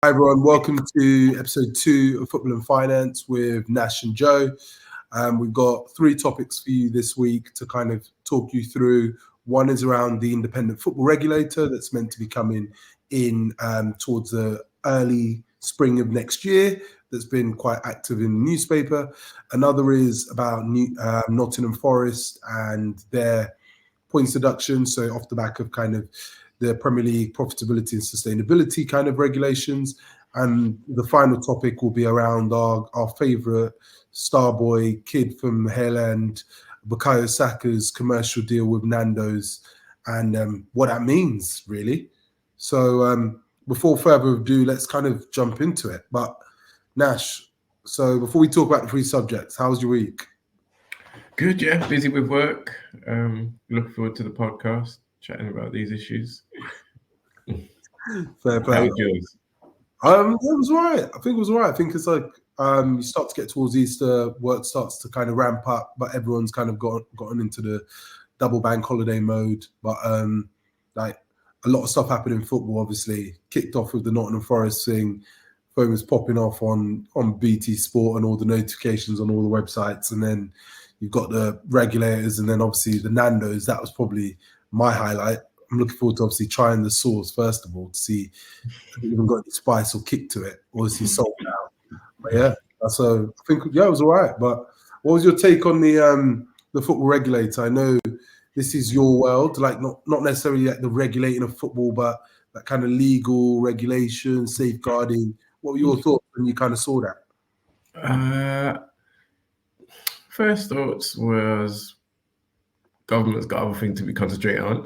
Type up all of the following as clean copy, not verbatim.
Hi everyone, welcome to episode 2 of Football and Finance with Nash and Joe. We've got 3 topics for you this week to kind of talk you through. One is around the independent football regulator that's meant to be coming in towards the early spring of next year, that's been quite active in the newspaper. Another is about Nottingham Forest and their points deduction, so off the back of kind of the Premier League profitability and sustainability kind of regulations. And the final topic will be around our favourite Starboy kid from Haaland, Bukayo Saka's commercial deal with Nando's, and what that means, really. So before further ado, let's kind of jump into it. But Nash, so before we talk about the 3 subjects, how was your week? Good, yeah. Busy with work. Looking forward to the podcast, chatting about these issues. Fair play. How was yours? It was all right. I think it was all right. I think it's like you start to get towards Easter, work starts to kind of ramp up, but everyone's kind of gotten into the double bank holiday mode. But like a lot of stuff happened in football, obviously. Kicked off with the Nottingham Forest thing. Phone was popping off on BT Sport and all the notifications on all the websites. And then you've got the regulators and then obviously the Nando's. That was probably my highlight. I'm looking forward to obviously trying the sauce first of all to see if it even got any spice or kick to it, or is he sold out? But yeah, so I think it was all right. But what was your take on the football regulator? I know this is your world, like not necessarily like the regulating of football, but that kind of legal regulation, safeguarding. What were your thoughts when you kind of saw that? First thoughts was government's got other things to be concentrating on.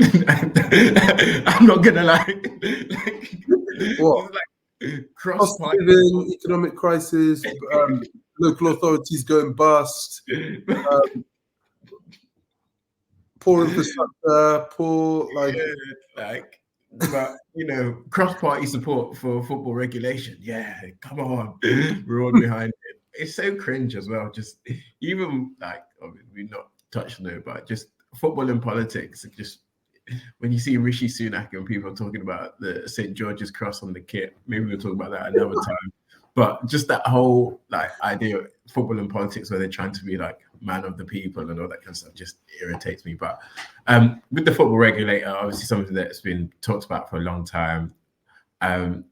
I'm not gonna lie. What? Cross-party economic crisis, local authorities going bust, poor infrastructure, but cross-party support for football regulation. Yeah, come on, we're all behind it. It's so cringe as well. Just even like we're not touched on it, but just football and politics. Just when you see Rishi Sunak and people talking about the St. George's Cross on the kit, maybe we'll talk about that another time. But just that whole like idea of football and politics where they're trying to be like man of the people and all that kind of stuff just irritates me. But with the football regulator, obviously something that's been talked about for a long time. I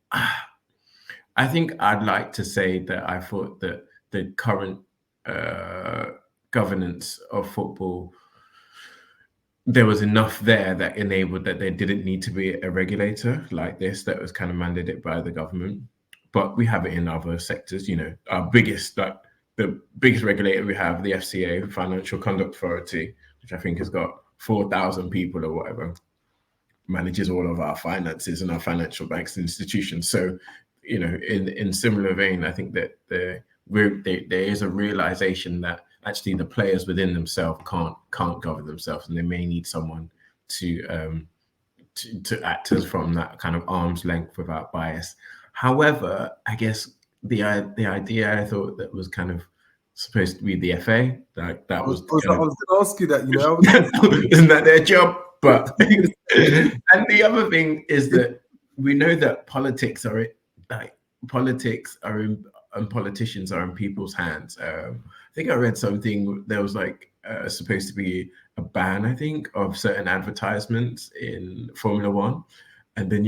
think I'd like to say that I thought that the current governance of football, there was enough there that enabled that there didn't need to be a regulator like this that was kind of mandated by the government. But we have it in other sectors. Our biggest, like the biggest regulator we have, the FCA, Financial Conduct Authority, which I think has got 4,000 people or whatever, manages all of our finances and our financial banks and institutions. So, in similar vein, I think that there is a realization that actually the players within themselves can't govern themselves, and they may need someone to act as from that kind of arm's length without bias. However, I guess the idea I thought that was kind of supposed to be the FA, like that was. I was going to ask you that. Isn't that their job? But and the other thing is that we know that politics are and politicians are in people's hands. I think I read something. There was like supposed to be a ban, I think, of certain advertisements in Formula One, and then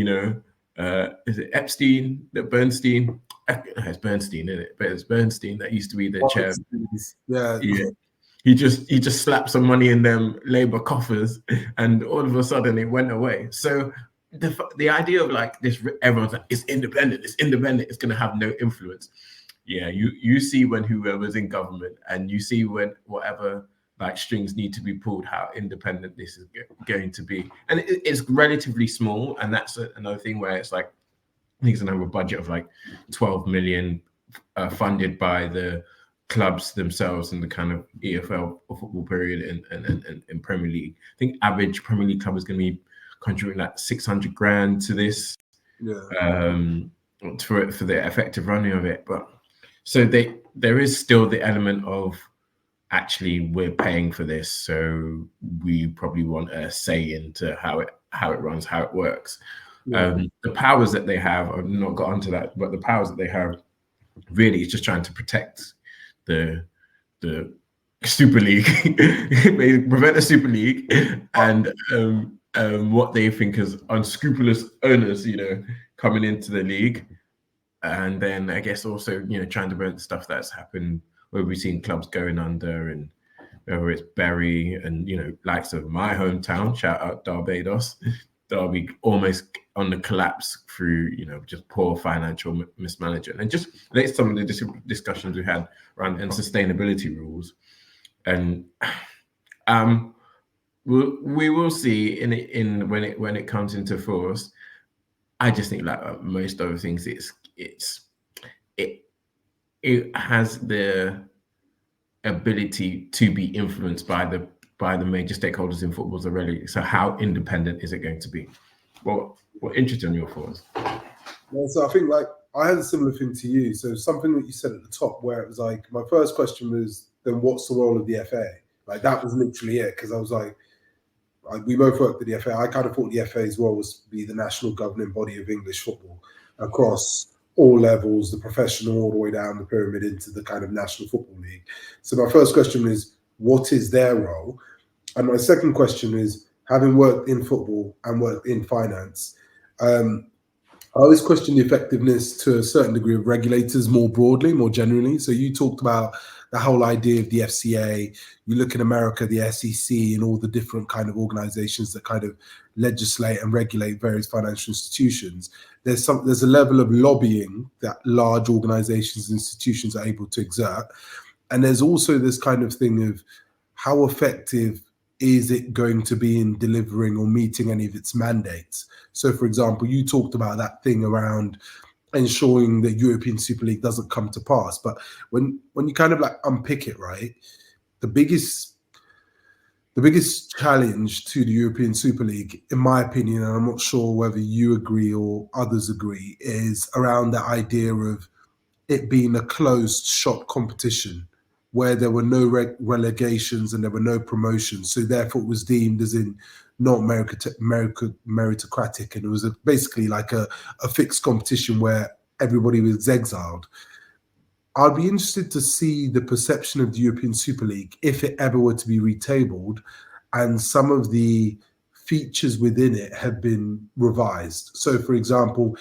is it Epstein? Bernstein? It's Bernstein, isn't it? But it's Bernstein that used to be the chair. Yeah. He just slapped some money in them Labour coffers, and all of a sudden it went away. So the idea of like this, everyone's like, it's independent, it's going to have no influence. Yeah, you see when whoever's in government, and you see when whatever like strings need to be pulled, how independent this is going to be. And it's relatively small, and that's another thing where it's like, I think it's another budget of like 12 million funded by the clubs themselves and the kind of EFL football period and Premier League. I think average Premier League club is going to be contributing like 600 grand to this, for the effective running of it. But so there is still the element of actually we're paying for this, so we probably want a say into how it runs, how it works. The powers that they have, I've not got onto that, but the powers that they have really is just trying to protect the Super League, prevent the Super League, and what they think is unscrupulous owners, coming into the league, and then I guess also trying to prevent stuff that's happened where we've seen clubs going under, and whether it's Peri and likes of my hometown, shout out Barbados, Derby almost on the collapse through just poor financial mismanagement, and just like some of the discussions we had around sustainability rules, and we will see in when it comes into force. I just think like most other things, it has the ability to be influenced by the major stakeholders in football already. So how independent is it going to be? Well, what interested in your thoughts? Well, so I think like I had a similar thing to you. So something that you said at the top, where it was like my first question was, then what's the role of the FA? Like that was literally it, because I was like, we both worked at the FA. I kind of thought the FA's role was to be the national governing body of English football across all levels, the professional all the way down the pyramid into the kind of National Football League. So my first question is, what is their role? And my second question is, having worked in football and worked in finance, I always question the effectiveness to a certain degree of regulators more broadly, more generally. So you talked about the whole idea of the FCA. You look in America, the SEC, and all the different kind of organizations that kind of legislate and regulate various financial institutions. There's a level of lobbying that large organizations and institutions are able to exert. And there's also this kind of thing of how effective is it going to be in delivering or meeting any of its mandates? So, for example, you talked about that thing around ensuring the European Super League doesn't come to pass. But when you kind of like unpick it, right, the biggest challenge to the European Super League, in my opinion, and I'm not sure whether you agree or others agree, is around the idea of it being a closed shot competition where there were no relegations and there were no promotions. So therefore it was deemed as in not meritocratic. And it was basically like a fixed competition where everybody was exiled. I'd be interested to see the perception of the European Super League if it ever were to be retabled, and some of the features within it have been revised. So, for example,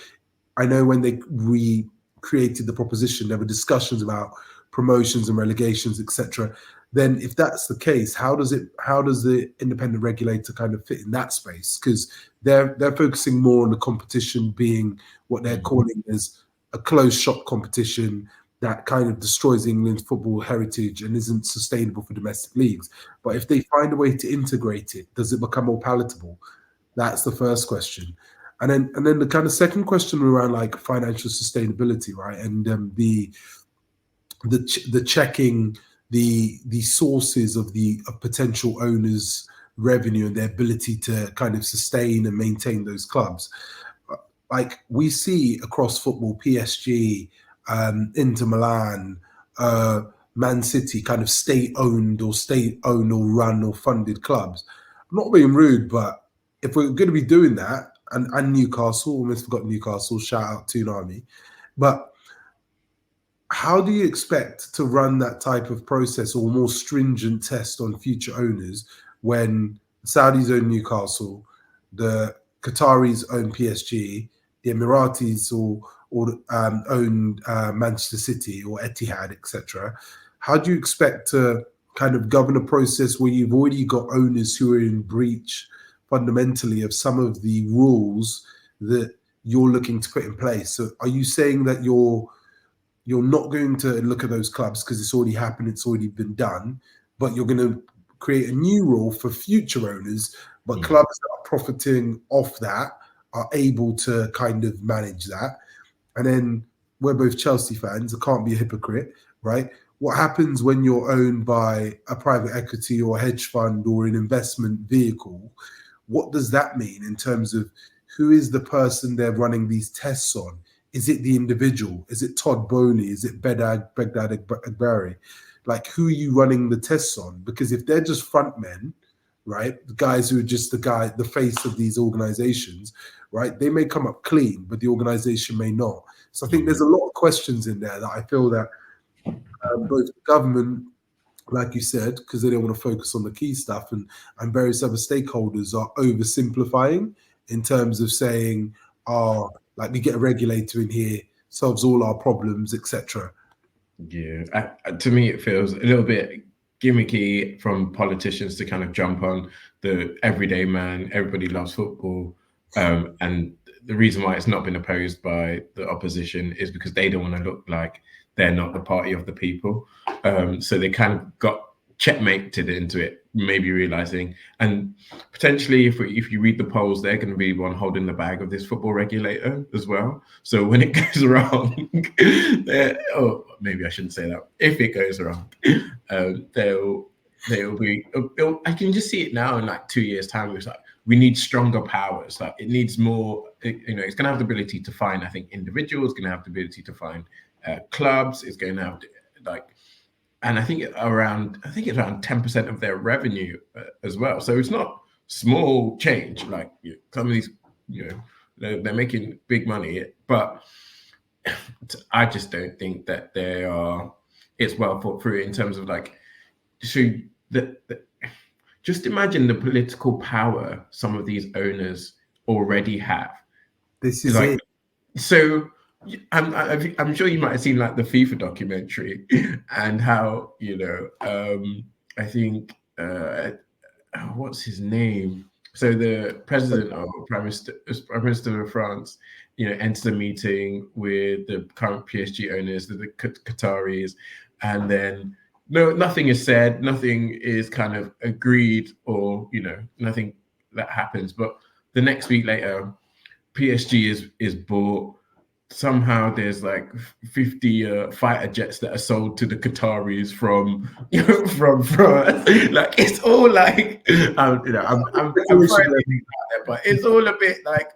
I know when they recreated the proposition, there were discussions about promotions and relegations, etc. Then, if that's the case, how does the independent regulator kind of fit in that space? Because they're focusing more on the competition being what they're calling as a closed shop competition that kind of destroys England's football heritage and isn't sustainable for domestic leagues. But if they find a way to integrate it, does it become more palatable? That's the first question. And then the kind of second question around like financial sustainability, right? And the checking the sources of potential owners' revenue and their ability to kind of sustain and maintain those clubs. Like we see across football, PSG, Inter Milan, Man City, kind of state-owned or run or funded clubs. I'm not being rude, but if we're going to be doing that, and Newcastle, almost forgot Newcastle, shout out to Nami, but how do you expect to run that type of process or more stringent test on future owners when the Saudis own Newcastle, the Qataris own PSG, the Emiratis own Manchester City or Etihad, etc.? How do you expect to kind of govern a process where you've already got owners who are in breach fundamentally of some of the rules that you're looking to put in place? So are you saying that you're not going to look at those clubs because it's already happened, it's already been done, but you're going to create a new rule for future owners, but clubs that are profiting off that are able to kind of manage that? And then we're both Chelsea fans, I can't be a hypocrite, right? What happens when you're owned by a private equity or hedge fund or an investment vehicle? What does that mean in terms of who is the person they're running these tests on? Is it the individual? Is it Todd Bowley? Is it Begdad Egbari? Like, who are you running the tests on? Because if they're just front men, right? The guys who are just the face of these organizations, right? They may come up clean, but the organization may not. So I think there's a lot of questions in there that I feel that both the government, like you said, because they don't want to focus on the key stuff, and various other stakeholders are oversimplifying in terms of saying, oh, like we get a regulator in here, solves all our problems, etc. Yeah, to me, it feels a little bit gimmicky from politicians to kind of jump on the everyday man. Everybody loves football, and the reason why it's not been opposed by the opposition is because they don't want to look like they're not the party of the people. So they kind of got checkmated into it, maybe realizing, and potentially if you read the polls, they're going to be one holding the bag of this football regulator as well. So when it goes wrong, oh, maybe I shouldn't say that. If it goes wrong, they'll be. I can just see it now in like 2 years' time. It's like we need stronger powers. Like it needs more. It's going to have the ability to find. I think individuals going to have the ability to find clubs. It's going to have and I think it's around 10% of their revenue as well. So it's not small change. Like some of these, they're making big money, but I just don't think that it's well thought through in terms of like, so just imagine the political power some of these owners already have. This is like, so I'm sure you might have seen like the FIFA documentary and how, I think, what's his name? So the president or prime minister of France, enters a meeting with the current PSG owners, the Qataris, and then nothing is said, nothing is kind of agreed, or nothing that happens. But the next week later, PSG is bought. Somehow there's like 50 fighter jets that are sold to the Qataris from France. Like it's all like I'm but it's all a bit like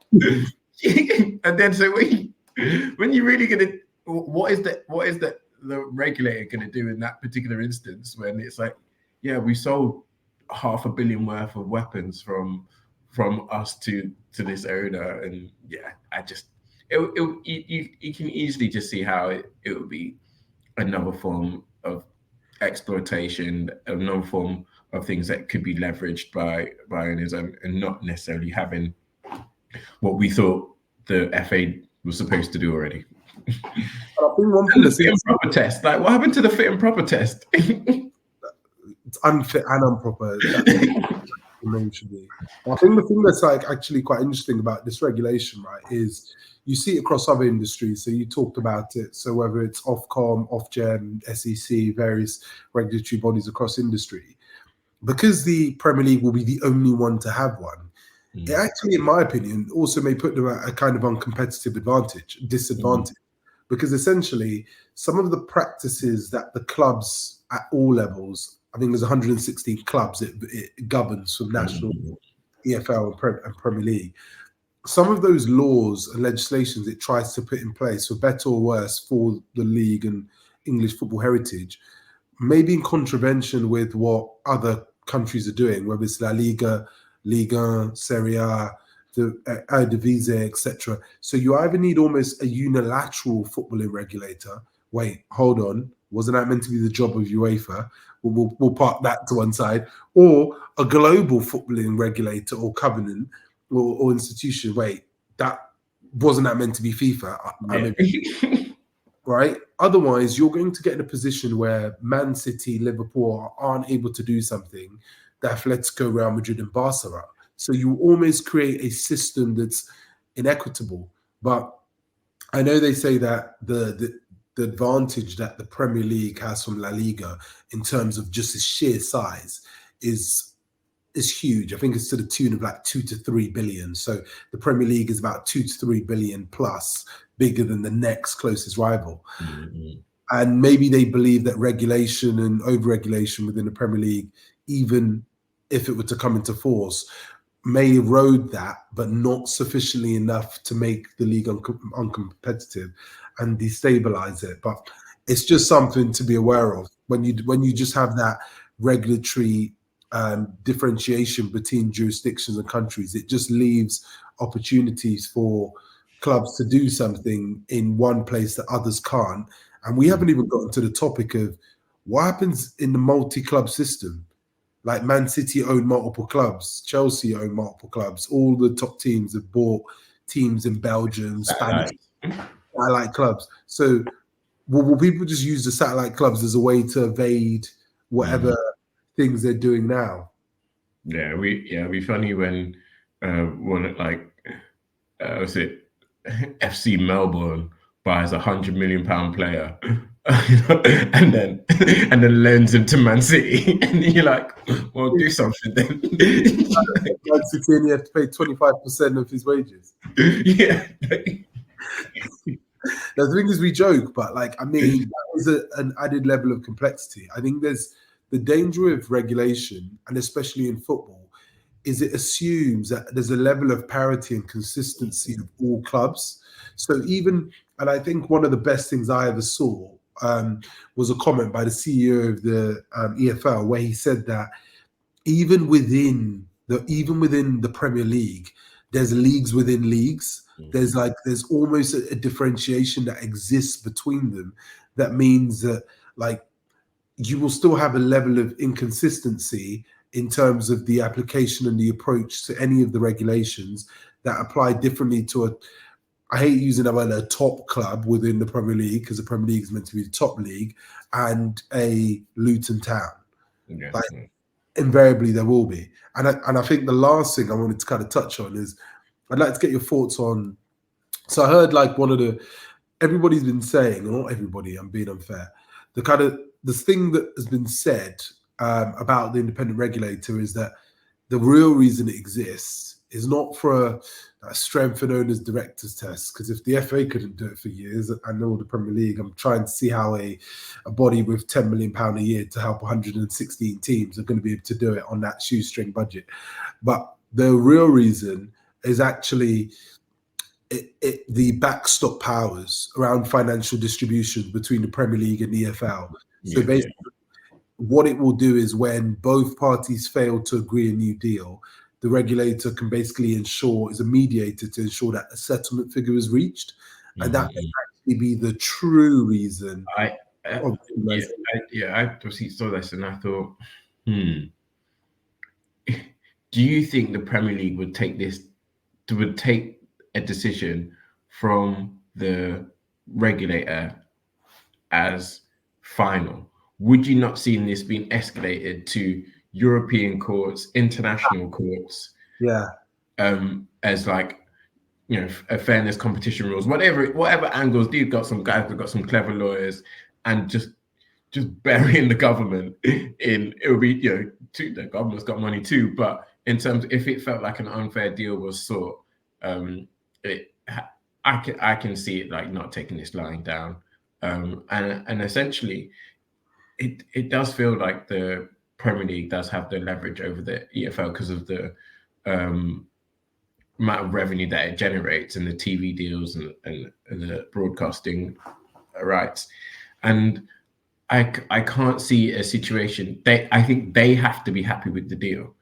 and then so when you really gonna what is the regulator gonna do in that particular instance when it's like, yeah, we sold $500 million worth of weapons from us to this owner, and yeah, I just you can easily just see how it would be another form of exploitation, another form of things that could be leveraged by owners, and not necessarily having what we thought the FA was supposed to do already. I think one thing, the fit and proper test, like what happened to the fit and proper test? It's unfit and improper. Should be. I think the thing that's like actually quite interesting about this regulation, right, is you see it across other industries. So you talked about it. So whether it's Ofcom, Ofgem, SEC, various regulatory bodies across industry, because the Premier League will be the only one to have one, it actually, in my opinion, also may put them at a kind of uncompetitive disadvantage, because essentially some of the practices that the clubs at all levels, I think there's 116 clubs it governs from national, EFL and Premier League. Some of those laws and legislations it tries to put in place, for better or worse, for the league and English football heritage, may be in contravention with what other countries are doing, whether it's La Liga, Liga, Serie A, the Eredivisie, etc. So you either need almost a unilateral footballing regulator. Wait, hold on. Wasn't that meant to be the job of UEFA? We'll park that to one side. Or a global footballing regulator or covenant or institution. Wait, wasn't that meant to be FIFA? Right? Otherwise, you're going to get in a position where Man City, Liverpool aren't able to do something that Atletico, Real Madrid and Barca are. So you almost create a system that's inequitable. But I know they say that the advantage that the Premier League has from La Liga in terms of just its sheer size is huge. I think it's to the tune of like 2 to 3 billion. So the Premier League is about 2 to 3 billion plus, bigger than the next closest rival. And maybe they believe that regulation and over-regulation within the Premier League, even if it were to come into force, may erode that, but not sufficiently enough to make the league uncompetitive and destabilize it. But it's just something to be aware of when you just have that regulatory differentiation between jurisdictions and countries. It just leaves opportunities for clubs to do something in one place that others can't. And we haven't even gotten to the topic of what happens in the multi-club system. Like Man City own multiple clubs, Chelsea own multiple clubs. All the top teams have bought teams in Belgium, Spanish satellite clubs. So will people just use the satellite clubs as a way to evade whatever things they're doing now? Yeah, we funny when one like was it FC Melbourne buys £100 million player, and then lends him to Man City, and you're like, well, do something then. Man City only have to pay 25% of his wages. Yeah. The thing is, we joke, but like, I mean, that is an added level of complexity. I think there's the danger of regulation, and especially in football, is it assumes that there's a level of parity and consistency of all clubs. So even, and I think one of the best things I ever saw was a comment by the CEO of the EFL, where he said that even within the Premier League, there's leagues within leagues. There's almost a differentiation that exists between them. That means that like you will still have a level of inconsistency in terms of the application and the approach to any of the regulations that apply differently to I hate using that word, a top club within the Premier League, because the Premier League is meant to be the top league, and a Luton Town. Yeah. Invariably there will be. And I think the last thing I wanted to kind of touch on is I'd like to get your thoughts on. So I heard like everybody's been saying, or not everybody, I'm being unfair. The thing that has been said about the independent regulator is that the real reason it exists is not for a strength and owners directors test. Because if the FA couldn't do it for years, I know the Premier League, I'm trying to see how a body with £10 million a year to help 116 teams are going to be able to do it on that shoestring budget. But the real reason is actually the backstop powers around financial distribution between the Premier League and the EFL. So basically, what it will do is when both parties fail to agree a new deal, the regulator can basically is a mediator to ensure that a settlement figure is reached. And that may actually be the true reason. I obviously saw this and I thought, do you think the Premier League would take a decision from the regulator as final? Would you not see this being escalated to European courts, international courts? Yeah. As like, a fairness, competition rules, whatever angles. You've got some guys who've got some clever lawyers, and just burying the government in it would be, the government's got money too, but in terms if it felt like an unfair deal was sought, I can see it like not taking this lying down, and essentially it does feel like the Premier League does have the leverage over the EFL because of the amount of revenue that it generates and the TV deals and the broadcasting rights. And I can't see a situation. I think they have to be happy with the deal,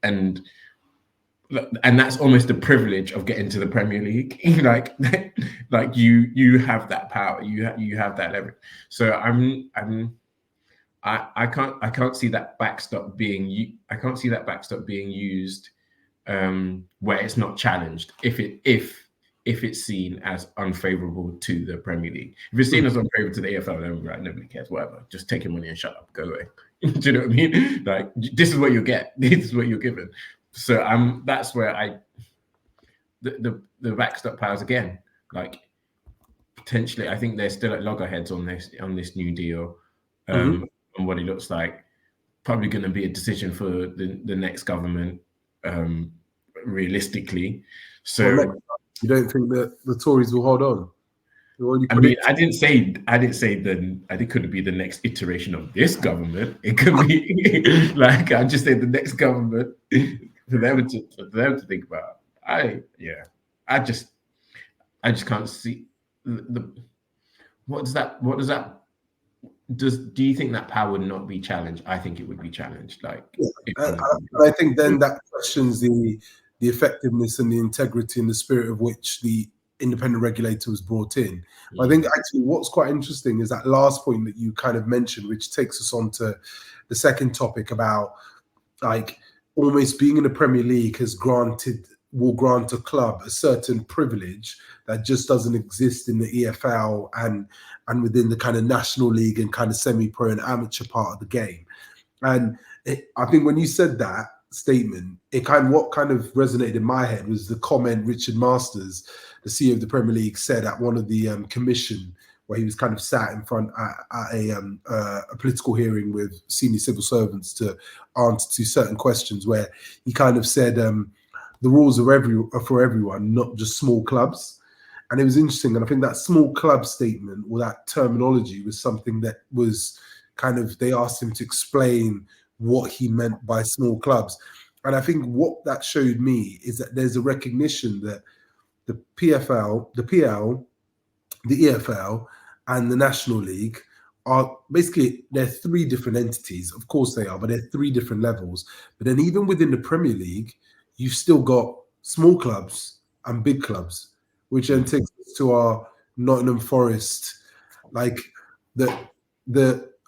and that's almost the privilege of getting to the Premier League. like you have that power, you have that leverage. So I can't see that backstop being used where it's not challenged if it's seen as unfavorable to the Premier League. If it's seen as unfavorable to the AFL, then right, nobody cares, whatever. Just take your money and shut up, go away. Do you know what I mean? Like, this is what you get. This is what you're given. So that's where the backstop powers again. Like, potentially, I think they're still at loggerheads on this new deal, and what it looks like. Probably going to be a decision for the next government, realistically. So you don't think that the Tories will hold on? I mean, I didn't say it could be the next iteration of this government. It could be like I just said the next government for them to think about. I just can't see what does that do you think that power would not be challenged? I think it would be challenged. Like, I think then that questions the effectiveness and the integrity and the spirit of which the independent regulator was brought in. But I think actually what's quite interesting is that last point that you kind of mentioned, which takes us on to the second topic about like almost being in the Premier League will grant a club a certain privilege that just doesn't exist in the EFL and within the kind of National League and kind of semi-pro and amateur part of the game. And I think when you said that statement, what kind of resonated in my head was the comment Richard Masters, the CEO of the Premier League, said at one of the commission where he was kind of sat in front at a political hearing with senior civil servants to answer to certain questions, where he kind of said the rules are for everyone, not just small clubs. And it was interesting. And I think that small club statement or that terminology was something that was kind of, they asked him to explain what he meant by small clubs. And I think what that showed me is that there's a recognition that the PFL, the PL, the EFL, and the National League are basically, they're three different entities. Of course they are, but they're three different levels. But then even within the Premier League, you've still got small clubs and big clubs, which then takes us to our Nottingham Forest. Like,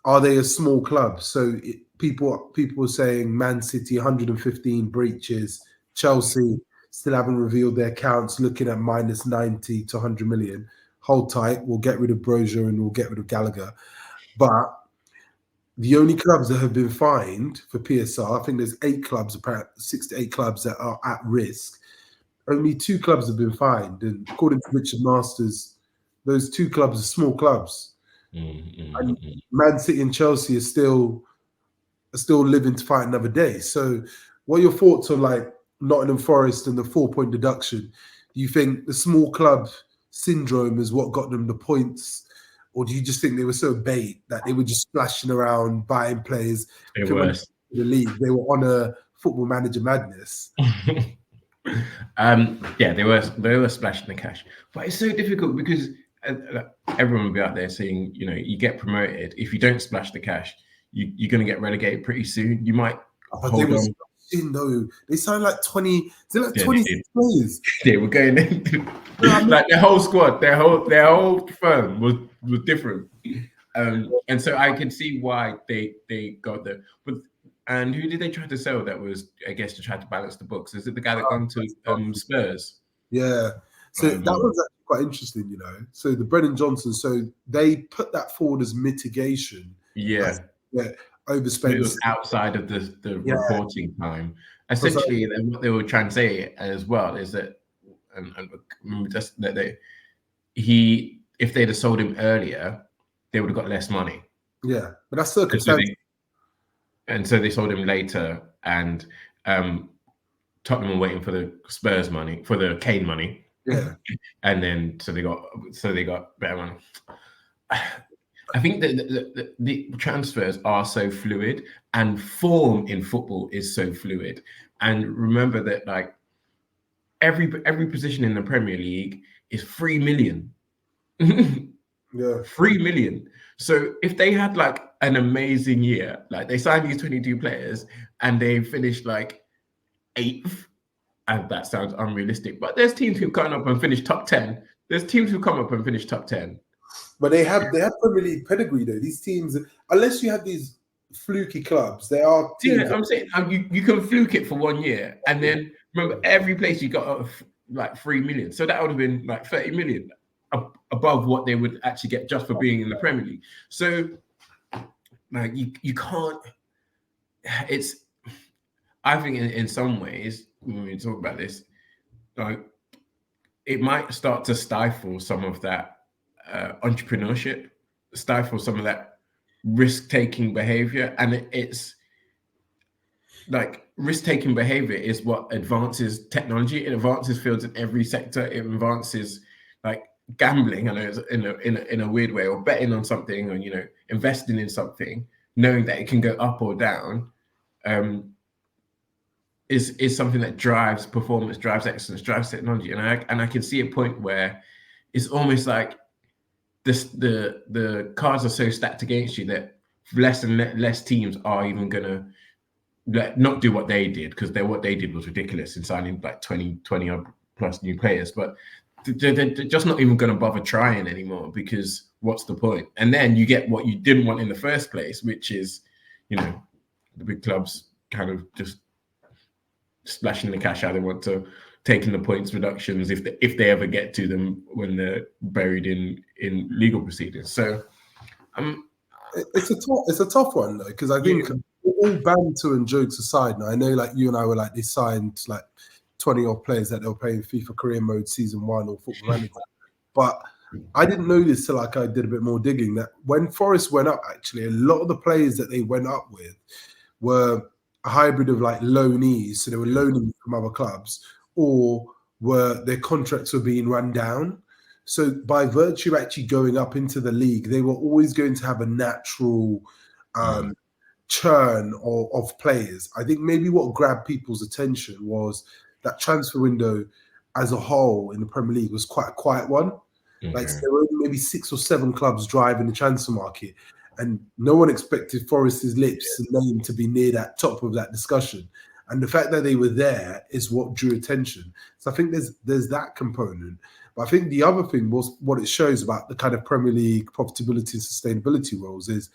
are they a small club? So people are saying Man City 115 breaches, Chelsea still haven't revealed their accounts, looking at minus 90 to 100 million. Hold tight, we'll get rid of Brozier and we'll get rid of Gallagher. But the only clubs that have been fined for PSR, I think there's 8 clubs, apparently 6 to 8 clubs that are at risk. Only 2 clubs have been fined, and according to Richard Masters, those 2 clubs are small clubs. And Man City and Chelsea are still living to fight another day. So, what are your thoughts on like Nottingham Forest and the 4-point deduction? Do you think the small club syndrome is what got them the points, or do you just think they were so bait that they were just splashing around buying players? It was the league, they were on a Football Manager madness. Yeah, they were splashing the cash, but it's so difficult because everyone will be out there saying, you know, you get promoted if you don't splash the cash, you're going to get relegated pretty soon. You might hold on. No, they signed like 20. They're like 26 players. They were going in, like their whole squad, their whole firm was different, and so I can see why they got there. But and who did they try to sell? That was, I guess, to try to balance the books. Is it the guy that gone to Spurs? Yeah. So that was actually quite interesting, you know. So the Brennan Johnson, so they put that forward as mitigation. Yeah. Overspend. It was outside of the reporting time. Essentially, what they were trying to say as well is that, and just that if they'd have sold him earlier, they would have got less money. Yeah, but that's circumstantial. And so they sold him later, and Tottenham were waiting for the Spurs money, for the Kane money. Yeah, and then so they got better money. I think that the transfers are so fluid, and form in football is so fluid. And remember that like every position in the Premier League is 3 million. Yeah, 3 million. So if they had like an amazing year, like they signed these 22 players and they finished like 8th, and that sounds unrealistic, but there's teams who've come up and finished top 10. There's teams who come up and finish top 10. But they have Premier League pedigree though. These teams, unless you have these fluky clubs, they are teams. Yeah, I'm saying you can fluke it for 1 year, and then remember every place you got like 3 million. So that would have been like 30 million above what they would actually get just for being in the Premier League. So like you can't. It's, I think in some ways when we talk about this, like it might start to stifle some of that entrepreneurship, stifle some of that risk-taking behavior. And it's like risk-taking behavior is what advances technology. It advances fields in every sector. It advances like gambling, I know, in a weird way, or betting on something, or, you know, investing in something, knowing that it can go up or down, is something that drives performance, drives excellence, drives technology. And I can see a point where it's almost like the cards are so stacked against you that less and less teams are even gonna not do what they did, because what they did was ridiculous in signing like 20 odd plus new players, but they're just not even going to bother trying anymore, because what's the point? And then you get what you didn't want in the first place, which is, the big clubs kind of just splashing the cash out they want to, taking the points reductions if they ever get to them when they're buried in legal proceedings. So it's a tough one though, because I think all banter and jokes aside, now I know like you and I were like, they signed like 20 odd players that they were playing FIFA Career Mode Season 1 or Football Manager, but I didn't know this till like I did a bit more digging, that when Forest went up, actually a lot of the players that they went up with were a hybrid of like loanees, so they were loaning from other clubs, or their contracts were being run down. So by virtue of actually going up into the league, they were always going to have a natural churn of players. I think maybe what grabbed people's attention was that transfer window as a whole in the Premier League was quite a quiet one. Like there were maybe 6 or 7 clubs driving the transfer market, and no one expected Forest's lips and name to be near that top of that discussion. And the fact that they were there is what drew attention. So I think there's that component. But I think the other thing was what it shows about the kind of Premier League profitability and sustainability roles is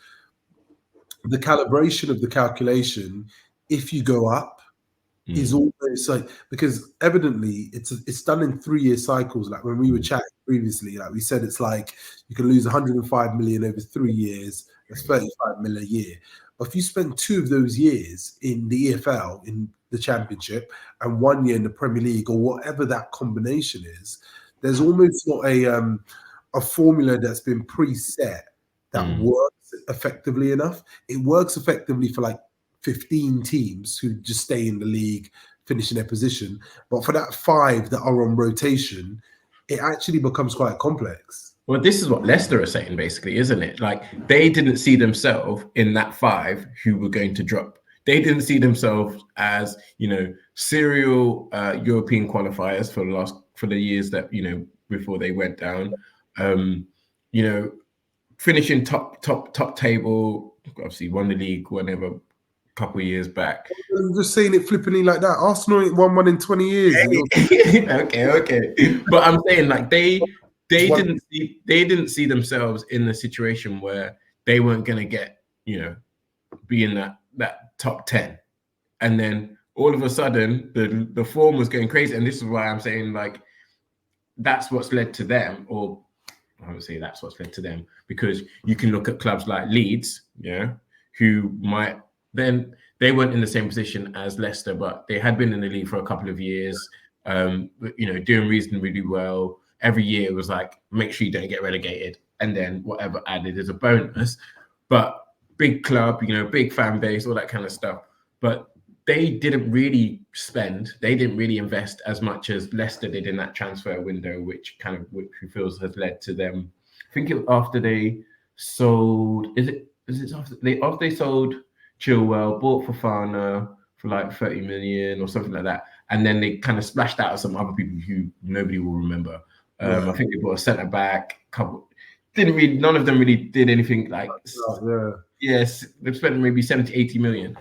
the calibration of the calculation. If you go up, is almost like, because evidently it's done in 3-year cycles. Like when we were chatting previously, like we said, it's like you can lose 105 million over 3 years. That's 35 million a year. But if you spend 2 of those years in the EFL, in the Championship, and 1 year in the Premier League, or whatever that combination is, there's almost not a formula that's been preset that works effectively enough. It works effectively for like 15 teams who just stay in the league, finishing their position. But for that 5 that are on rotation, it actually becomes quite complex. Well, this is what Leicester are saying, basically, isn't it? Like, they didn't see themselves in that 5 who were going to drop. They didn't see themselves as, serial European qualifiers for the years that, before they went down. Finishing top table, obviously won the league whenever, couple of years back. I'm just saying it flippantly like that. Arsenal ain't won one in 20 years. Okay. But I'm saying, like, they didn't see themselves in the situation where they weren't going to get, be in that top 10. And then all of a sudden the form was going crazy. And this is why I'm saying, like, that's what's led to them, or I would say that's what's led to them, because you can look at clubs like Leeds, who might, then they weren't in the same position as Leicester, but they had been in the league for a couple of years, doing reasonably well. Every year it was like, make sure you don't get relegated, and then whatever added is a bonus. But big club, big fan base, all that kind of stuff. But they didn't really invest as much as Leicester did in that transfer window, which he feels has led to them. I think after they sold, after they sold Chilwell, bought Fofana for like 30 million or something like that, and then they kind of splashed out some other people who nobody will remember. I think they bought a centre back. None of them really did anything like. Yes, they've spent maybe 70, 80 million,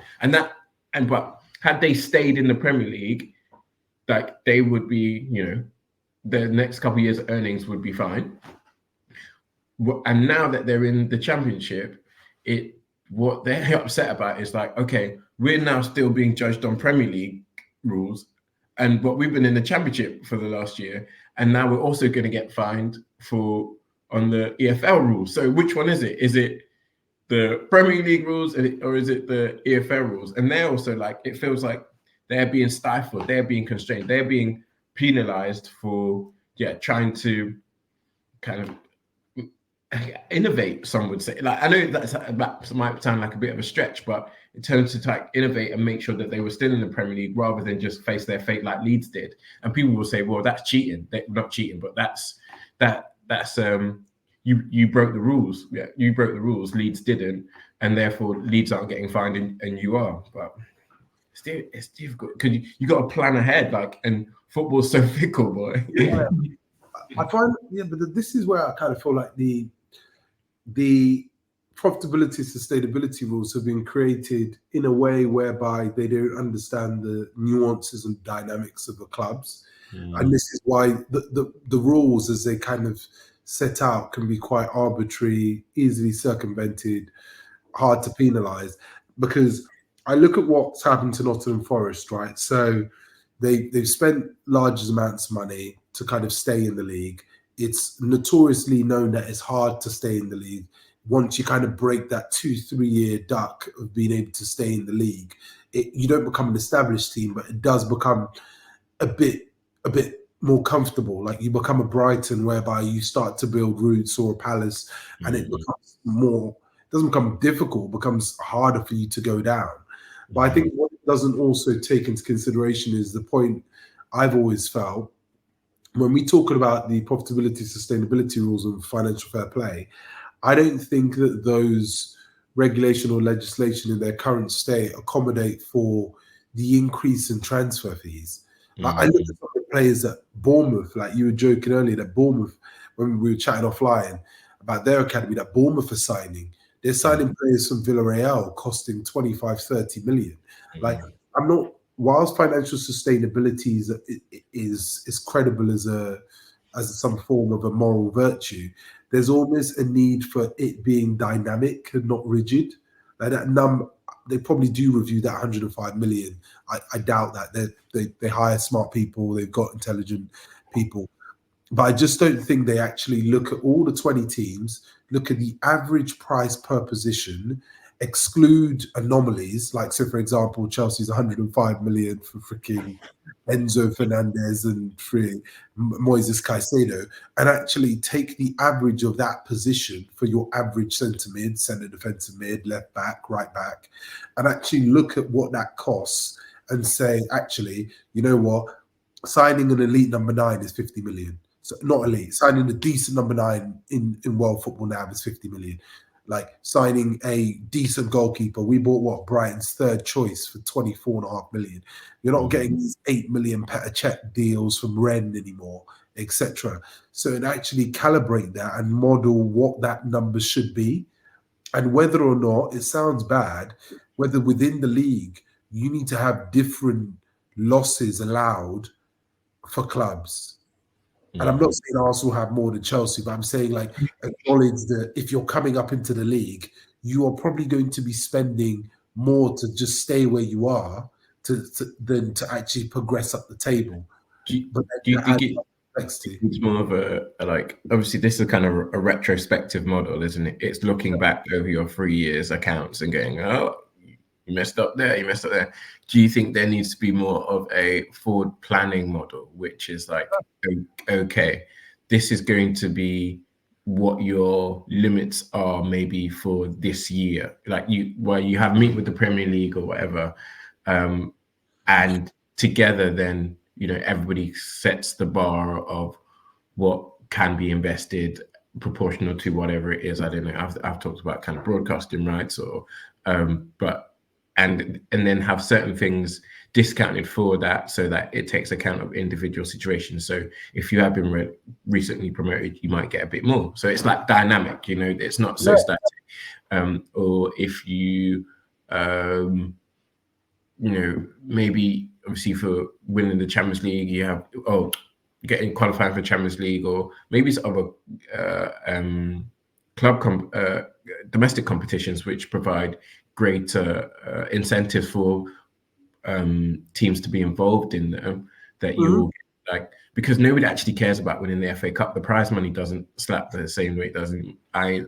but had they stayed in the Premier League, like, they would be, the next couple of years' earnings would be fine. And now that they're in the Championship, what they're upset about is like, okay, we're now still being judged on Premier League rules, but we've been in the Championship for the last year, and now we're also going to get fined on the EFL rules. So which one is it? Is it the Premier League rules, or is it the EFL rules? And they're also like, it feels like they're being stifled, they're being constrained, they're being penalized for trying to kind of innovate, some would say. Like, I know that might sound like a bit of a stretch, but in terms of like innovate and make sure that they were still in the Premier League rather than just face their fate like Leeds did. And people will say, well, that's cheating. They're not cheating, but that's you broke the rules. Yeah, you broke the rules. Leeds didn't, and therefore Leeds aren't getting fined, and you are. But it's difficult because you got to plan ahead. Like, and football's so fickle, boy. I find, but this is where I kind of feel like the the profitability sustainability rules have been created in a way whereby they don't understand the nuances and dynamics of the clubs. And this is why the rules as they kind of set out can be quite arbitrary, easily circumvented, hard to penalise. Because I look at what's happened to Nottingham Forest, right? So they've spent large amounts of money to kind of stay in the league. It's notoriously known that it's hard to stay in the league. Once you kind of break that 2-3 year duck of being able to stay in the league, you don't become an established team, but it does become a bit more comfortable. Like you become a Brighton whereby you start to build roots, or a Palace, and it becomes more, it doesn't become difficult, it becomes harder for you to go down. But I think what it doesn't also take into consideration is the point I've always felt when we talk about the profitability, sustainability rules and financial fair play. I don't think that those regulation or legislation in their current state accommodate for the increase in transfer fees. Like I look at some of the players at Bournemouth, like you were joking earlier, that Bournemouth, when we were chatting offline about their academy, that Bournemouth are signing. They're signing players from Villarreal costing 25, 30 million. Like I'm not, whilst financial sustainability is credible as some form of a moral virtue, there's always a need for it being dynamic and not rigid. Like that they probably do review that 105 million. I doubt that. They hire smart people, they've got intelligent people. But I just don't think they actually look at all the 20 teams, look at the average price per position, exclude anomalies. Like, so for example, Chelsea's 105 million for freaking Enzo Fernandez and Moises Caicedo, and actually take the average of that position for your average centre mid, centre defensive mid, left back, right back, and actually look at what that costs and say, actually, you know what, signing an elite number 9 is 50 million. So not elite, signing a decent number 9 in world football now is 50 million. Like signing a decent goalkeeper. We bought what, Brighton's third choice for 24.5 million. You're not getting these 8 million Petr Cech deals from Rennes anymore, etc. So it actually calibrate that and model what that number should be. And whether or not, it sounds bad, whether within the league you need to have different losses allowed for clubs. And I'm not saying Arsenal have more than Chelsea, but I'm saying like acknowledge that if you're coming up into the league, you are probably going to be spending more to just stay where you are than to actually progress up the table. Do you think it's more of a like, obviously this is kind of a retrospective model, isn't it? It's looking back over your 3 years accounts and going, oh, you messed up there, you messed up there. Do you think there needs to be more of a forward planning model, which is like, okay, this is going to be what your limits are maybe for this year, like you have meet with the Premier League or whatever, and together then, you know, everybody sets the bar of what can be invested proportional to whatever it is. I don't know. I've talked about kind of broadcasting rights or and then have certain things discounted for that, so that it takes account of individual situations. So if you have been recently promoted, you might get a bit more. So it's like dynamic, you know, it's not so static. Or if you, you know, maybe obviously for winning the Champions League, you have, getting qualified for Champions League, or maybe it's other domestic competitions which provide greater incentives for teams to be involved in them, that you like, because nobody actually cares about winning the FA Cup. The prize money doesn't slap the same way it doesn't.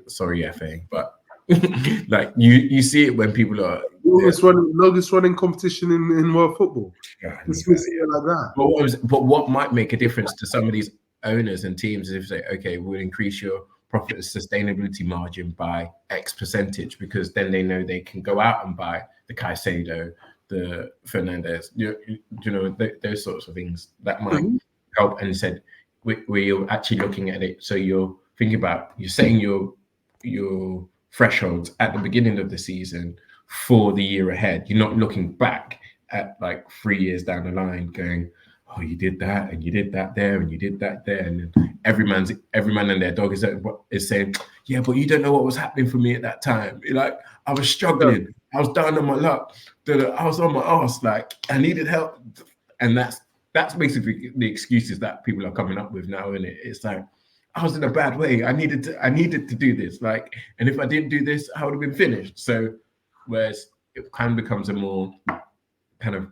Sorry FA, but like you see it when people are longest running competition in world football. Like that. But what might make a difference to some of these owners and teams is if they, okay, we'll increase your profit sustainability margin by X percentage, because then they know they can go out and buy the Caicedo, the Fernandez, you know, those sorts of things that might help. And said, where you're actually looking at it, so you're thinking about, you're setting your thresholds at the beginning of the season for the year ahead. You're not looking back at like 3 years down the line going, oh, you did that and you did that there and you did that there, and then every man and their dog is saying, yeah, but you don't know what was happening for me at that time. Like, I was struggling. I was down on my luck. I was on my arse. Like, I needed help. And that's basically the excuses that people are coming up with now, isn't it? It's like, I was in a bad way. I needed to do this. Like, and if I didn't do this, I would have been finished. So, whereas it kind of becomes a more kind of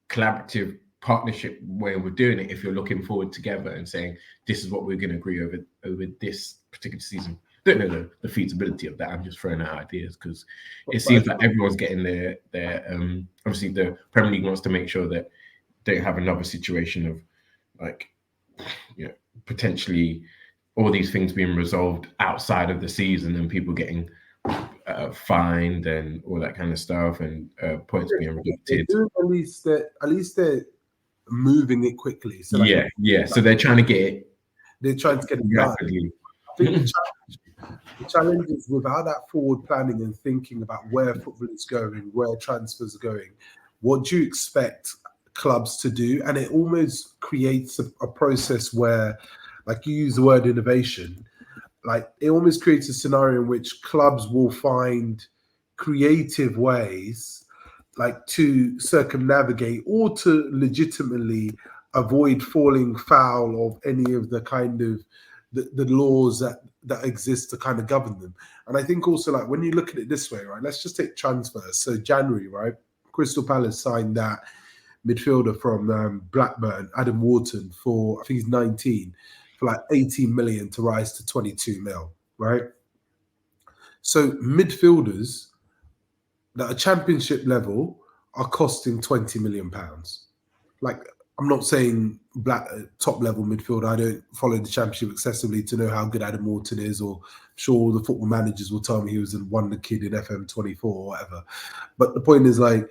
collaborative partnership way of doing it if you're looking forward together and saying, this is what we're going to agree over this particular season. Don't know the feasibility of that. I'm just throwing out ideas because it seems like everyone's getting their obviously the Premier League wants to make sure that they don't have another situation of like, you know, potentially all these things being resolved outside of the season and people getting fined and all that kind of stuff and points being rejected. At least they're moving it quickly. So like, so they're trying to get it. They're trying to get it rapidly. I think the challenge is without that forward planning and thinking about where football is going, where transfers are going. What do you expect clubs to do? And it almost creates a process where, like you use the word innovation, like it almost creates a scenario in which clubs will find creative ways like to circumnavigate or to legitimately avoid falling foul of any of the kind of the laws that exist to kind of govern them. And I think also like when you look at it this way, right, let's just take transfers. So January, right, Crystal Palace signed that midfielder from Blackburn, Adam Wharton, for I think he's 19, for like 18 million to rise to 22 mil, right? So midfielders that are championship level are costing 20 million pounds. Like, I'm not saying top level midfielder. I don't follow the championship excessively to know how good Adam Wharton is, or sure the football managers will tell me he was a wonder kid in FM24 or whatever. But the point is, like,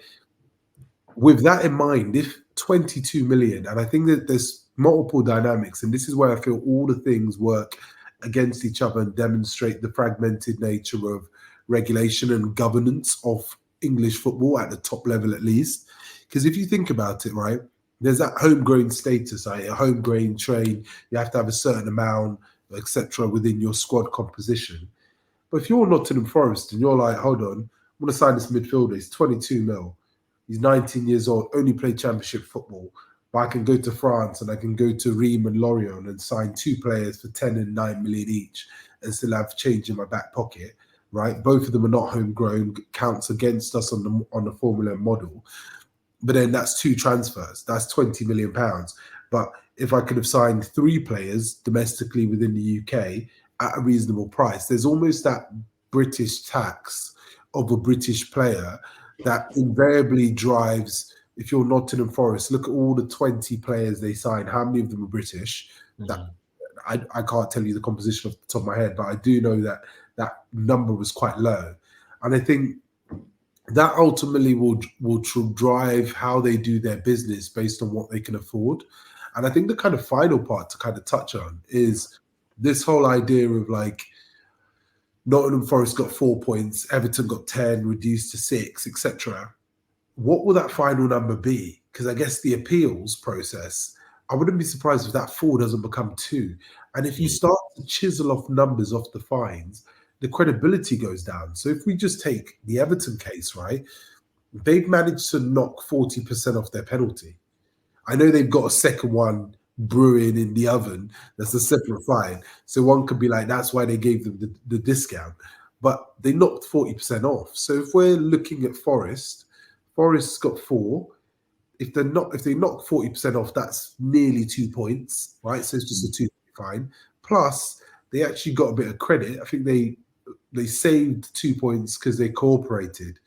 with that in mind, if 22 million, and I think that there's multiple dynamics, and this is where I feel all the things work against each other and demonstrate the fragmented nature of regulation and governance of English football at the top level, at least. Because if you think about it, right, there's that homegrown status, right? A homegrown train, you have to have a certain amount, etc., within your squad composition. But if you're Nottingham Forest and you're like, hold on, I'm going to sign this midfielder, he's 22 mil, he's 19 years old, only played championship football, but I can go to France and I can go to Reims and Lorient and sign 2 players for 10 and 9 million each and still have change in my back pocket, right? Both of them are not homegrown, counts against us on the Formula model. But then that's 2 transfers. That's 20 million pounds. But if I could have signed 3 players domestically within the UK at a reasonable price, there's almost that British tax of a British player that invariably drives, if you're Nottingham Forest, look at all the 20 players they signed. How many of them are British? That I can't tell you the composition off the top of my head, but I do know that that number was quite low. And I think that ultimately will drive how they do their business based on what they can afford. And I think the kind of final part to kind of touch on is this whole idea of like Nottingham Forest got 4 points, Everton got 10, reduced to 6, etc. What will that final number be? Because I guess the appeals process, I wouldn't be surprised if that 4 doesn't become 2. And if you start to chisel off numbers off the fines, the credibility goes down. So if we just take the Everton case, right, they've managed to knock 40% off their penalty. I know they've got a second one brewing in the oven. That's a separate fine. So one could be like, that's why they gave them the discount. But they knocked 40% off. So if we're looking at Forest's got 4. If they knock 40% off, that's nearly 2 points, right? So it's just a 2 fine. Plus, they actually got a bit of credit. I think they saved 2 points because they cooperated.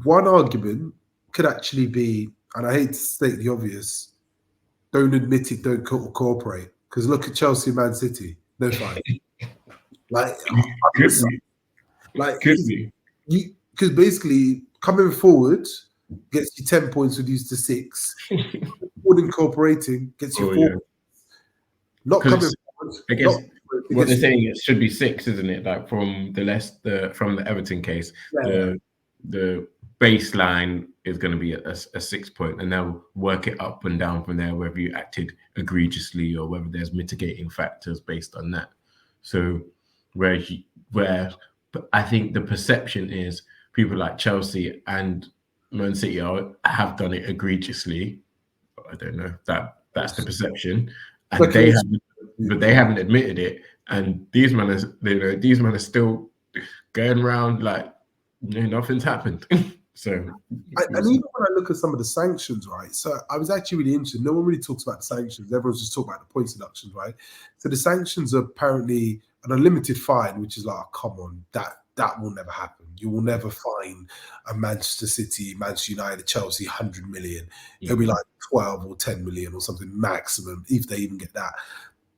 One argument could actually be, and I hate to state the obvious, don't admit it, don't cooperate. Because look at Chelsea, Man City, no fine. Because basically coming forward gets you 10 points reduced to 6. Forward incorporating gets you 4 points. Not coming forward. I guess what they're saying, it should be 6, isn't it? Like from the Everton case, the baseline is going to be a 6 point, and they'll work it up and down from there, whether you acted egregiously or whether there's mitigating factors based on that. So where I think the perception is people like Chelsea and Man City have done it egregiously. I don't know, that's the perception, and they Speculation. haven't, but they haven't admitted it. And these men are still going around like nothing's happened. So And even when I look at some of the sanctions, right? So I was actually really interested. No one really talks about the sanctions. Everyone's just talking about the points deductions, right? So the sanctions are apparently an unlimited fine, which is like, oh, come on, that will never happen. You will never fine a Manchester City, Manchester United, Chelsea 100 million. It'll be like 12 or 10 million or something maximum, if they even get that.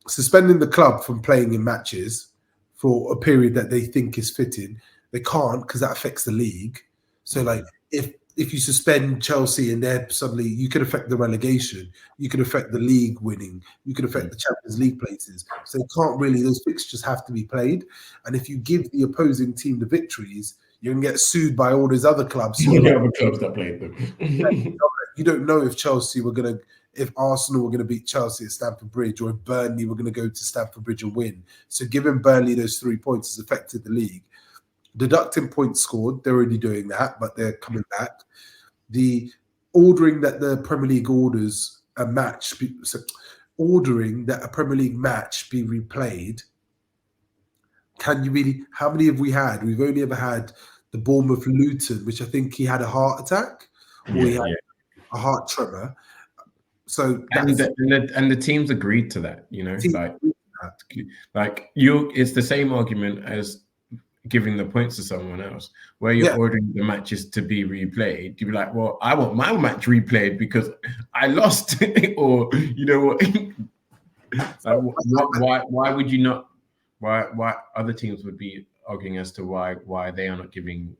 Suspending the club from playing in matches for a period that they think is fitting, they can't because that affects the league. So like if you suspend Chelsea and they're suddenly, you could affect the relegation, you could affect the league winning, you could affect the Champions League places. So they can't really, those fixtures have to be played. And if you give the opposing team the victories, you're gonna get sued by all these other clubs. the other clubs that played them. You don't know if Chelsea were gonna, if Arsenal were going to beat Chelsea at Stamford Bridge, or if Burnley were going to go to Stamford Bridge and win. So giving Burnley those 3 points has affected the league. Deducting points scored, they're already doing that, but they're coming back. The ordering that the Premier League orders a match, ordering that a Premier League match be replayed. Can you really, how many have we had? We've only ever had the Bournemouth Luton, which I think he had a heart attack, or he had a heart tremor. So and the teams agreed to that, it's the same argument as giving the points to someone else, where you're ordering the matches to be replayed. You'd be like, well, I want my match replayed because I lost, or you know what? Why would you not? Why other teams would be arguing as to why they are not giving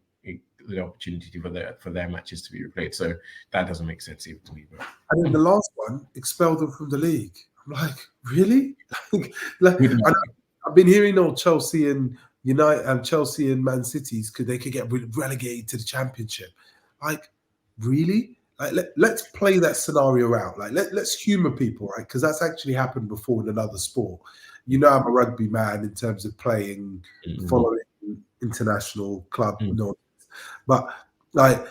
the opportunity for their matches to be replayed? So that doesn't make sense even to me. But. And then the last one expelled them from the league. I'm like, really? I've been hearing all Chelsea and United and Chelsea and Man City's they could get relegated to the Championship. Like, really? Like, let's play that scenario out. Like, let's humor people, right? Because that's actually happened before in another sport. You know, I'm a rugby man in terms of playing, following international club nonsense. But like,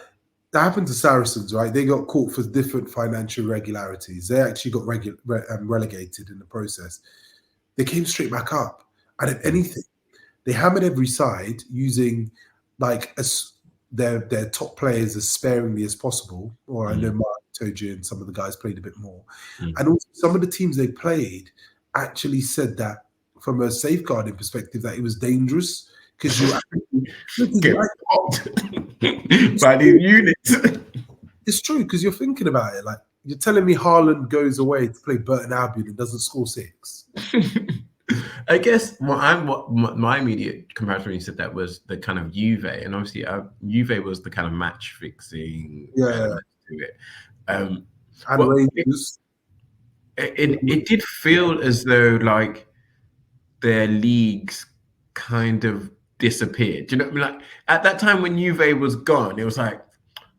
that happened to Saracens, right? They got caught for different financial irregularities. They actually got relegated in the process. They came straight back up. And if anything, they hammered every side using like their top players as sparingly as possible. Or I know Mark Toji and some of the guys played a bit more. And also some of the teams they played actually said that from a safeguarding perspective that it was dangerous because you get popped by these units. It's true because you're thinking about it. Like, you're telling me Haaland goes away to play Burton Albion and doesn't score 6. I guess what my immediate comparison when you said that was the kind of Juve, and obviously Juve was the kind of match fixing element to it. And Rangers. It did feel as though like their leagues kind of disappeared. Do you know what I mean? Like at that time when Juve was gone, it was like,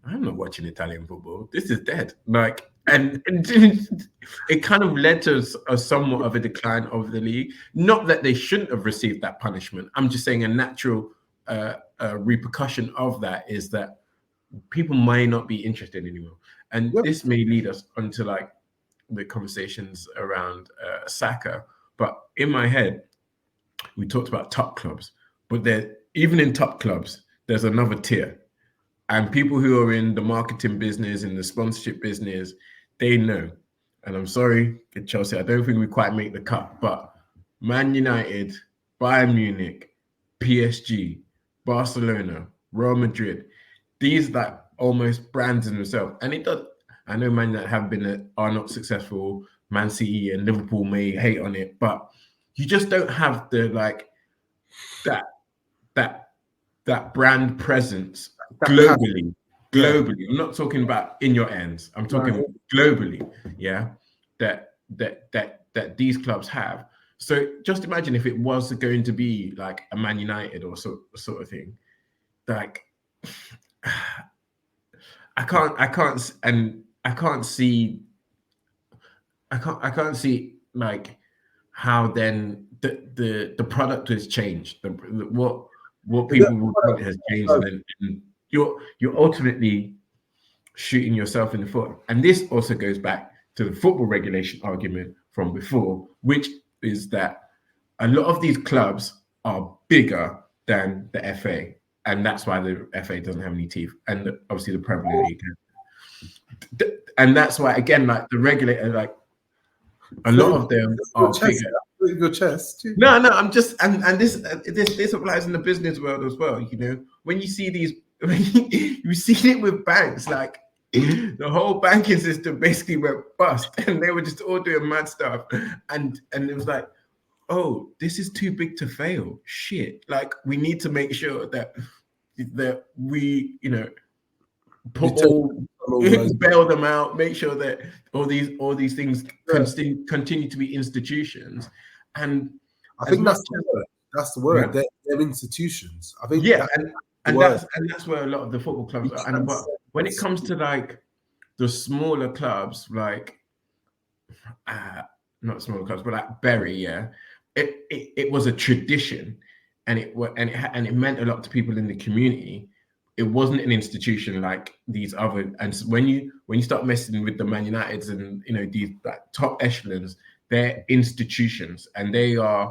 I'm not watching Italian football. This is dead. Like, and it kind of led to a somewhat of a decline of the league. Not that they shouldn't have received that punishment. I'm just saying a natural repercussion of that is that people may not be interested anymore. And this may lead us onto like the conversations around Saka. But in my head, we talked about top clubs, but even in top clubs, there's another tier. And people who are in the marketing business, in the sponsorship business, they know. And I'm sorry, Chelsea, I don't think we quite make the cut, but Man United, Bayern Munich, PSG, Barcelona, Real Madrid, these like almost brands in themselves. And it does. I know Man United are not successful. Man City and Liverpool may hate on it, but you just don't have the like that brand presence globally. I'm not talking about in your ends. I'm talking globally. Yeah, that these clubs have. So just imagine if it was going to be like a Man United or sort of thing. Like I can't see like how then the product has changed. What people will want has changed, and you're ultimately shooting yourself in the foot. And this also goes back to the football regulation argument from before, which is that a lot of these clubs are bigger than the FA, and that's why the FA doesn't have any teeth, and obviously the Premier League. And that's why, again, like the regulator, like a lot of them are bigger. Your chest. No, I'm just, and this applies in the business world as well. You know, when you see these, you see it with banks, like the whole banking system basically went bust, and they were just all doing mad stuff, and it was like, oh, this is too big to fail. Shit, like we need to make sure that we, you know, bail them out, make sure that all these things continue to be institutions. And I think that's the word. Yeah. They're institutions. I think that's where a lot of the football clubs are. And but when it comes to like the smaller clubs, like not smaller clubs, but like Peri, yeah, it was a tradition, and it meant a lot to people in the community. It wasn't an institution like these other. And when you start messing with the Man Uniteds and, you know, these like top echelons, they're institutions, and they're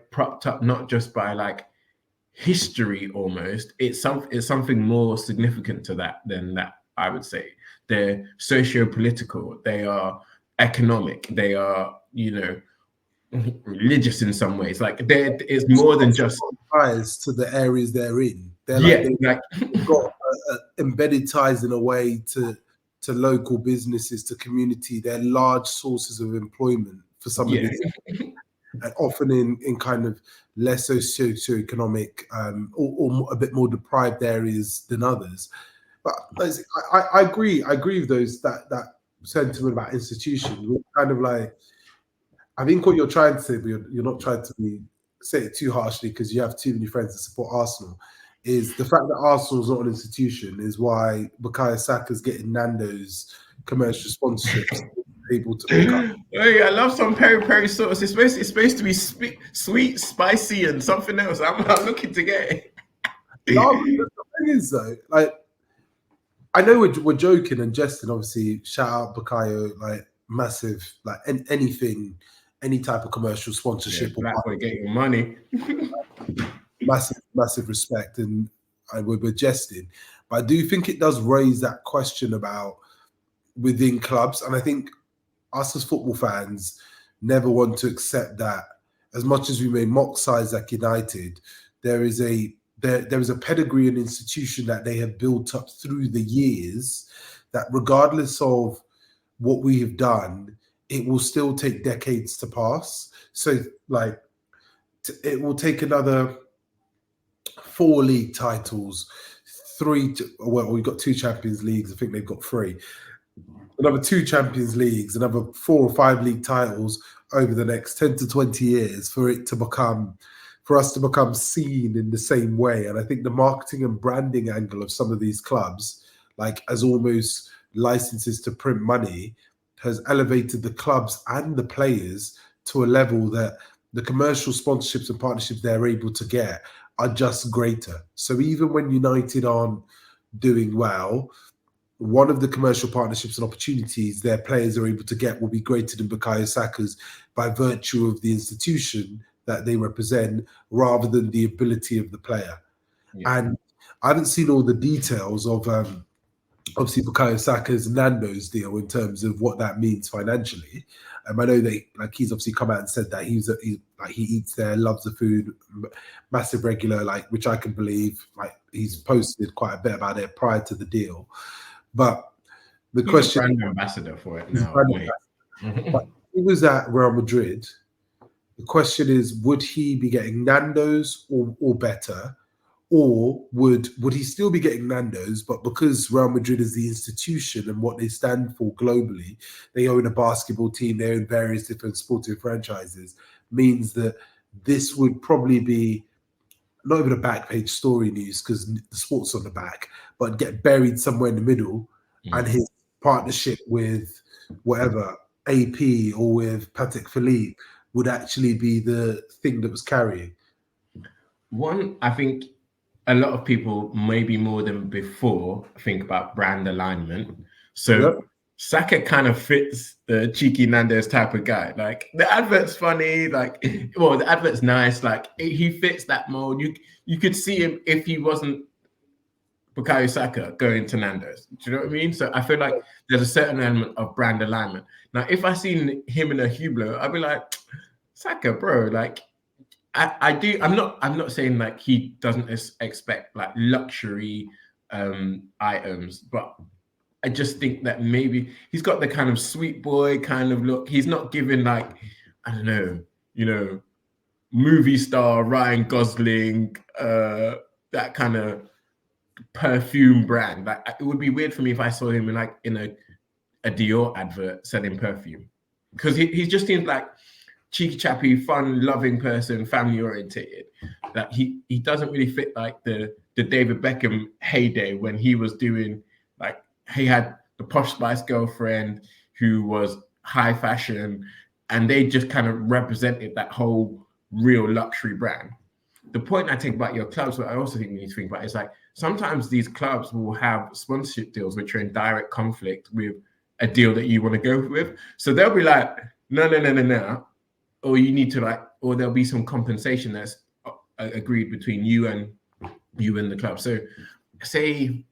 propped up not just by like history almost. It's something more significant to that than that, I would say. They're socio-political, they are economic, they are, you know, religious in some ways. Like it's more than just ties to the areas they're in. They've got embedded ties in a way to local businesses, to community. They're large sources of employment for some of these, and often in kind of less socioeconomic or a bit more deprived areas than others. But I agree with those that sentiment about institutions. Kind of like, I think what you're trying to say, but you're not trying to say it too harshly because you have too many friends that support Arsenal, is the fact that Arsenal's not an institution is why Bukayo Saka's getting Nando's commercial sponsorships able to pick up. Hey, I love some peri sauce. It's supposed to be sweet, spicy, and something else. I'm looking to get it. No, the thing is though, like, I know we're joking and jesting. Obviously, shout out Bukayo, like massive, like any type of commercial sponsorship. Yeah, or get your money. massive respect, and we're jesting. But I do think it does raise that question about within clubs, and I think us as football fans never want to accept that. As much as we may mock sides like United, there is a pedigree and institution that they have built up through the years that, regardless of what we have done, it will still take decades to pass. So, like, it will take another 4 league titles, we've got 2 Champions Leagues. I think they've got 3. Another 2 Champions Leagues, another 4 or 5 league titles over the next 10 to 20 years for us to become seen in the same way. And I think the marketing and branding angle of some of these clubs, like as almost licenses to print money, has elevated the clubs and the players to a level that the commercial sponsorships and partnerships they're able to get are just greater. So even when United aren't doing well, one of the commercial partnerships and opportunities their players are able to get will be greater than Bukayo Saka's by virtue of the institution that they represent rather than the ability of the player. Yeah. And I haven't seen all the details of obviously Bukayo Saka's Nando's deal in terms of what that means financially. I know he's obviously come out and said that he eats there, loves the food, massive regular, like, which I can believe. Like, he's posted quite a bit about it prior to the deal. But the question, brand ambassador for it now. But he was at Real Madrid. The question is, would he be getting Nando's or better? Or would he still be getting Nando's, but because Real Madrid is the institution and what they stand for globally, they own a basketball team, they own various different sporting franchises, means that this would probably be not even a back page story news because the sport's on the back, but get buried somewhere in the middle, and his partnership with whatever AP or with Patek Philippe would actually be the thing that was carrying? One, I think a lot of people, maybe more than before, think about brand alignment. So Yep. Saka kind of fits the cheeky Nando's type of guy. Like the advert's funny, like well, the advert's nice. Like he fits that mold. You could see him if he wasn't Bukayo Saka going to Nando's. Do you know what I mean? So I feel like there's a certain element of brand alignment. Now, if I seen him in a Hublot, I'd be like, Saka, bro, like I do. I'm not saying like he doesn't expect like luxury items, but I just think that maybe he's got the kind of sweet boy kind of look. He's not giving like, I don't know, movie star Ryan Gosling, that kind of perfume brand. Like it would be weird for me if I saw him in a Dior advert selling perfume, because he just seems like cheeky chappy, fun loving person, family orientated. That he doesn't really fit like the David Beckham heyday when he was doing like he had the Posh Spice Girlfriend who was high fashion, and they just kind of represented that whole real luxury brand. The point I take about your clubs, but I also think we need to think about is like sometimes these clubs will have sponsorship deals which are in direct conflict with a deal that you want to go with. So they'll be like, no, or you need to like, or there'll be some compensation that's agreed between you and the club. So say,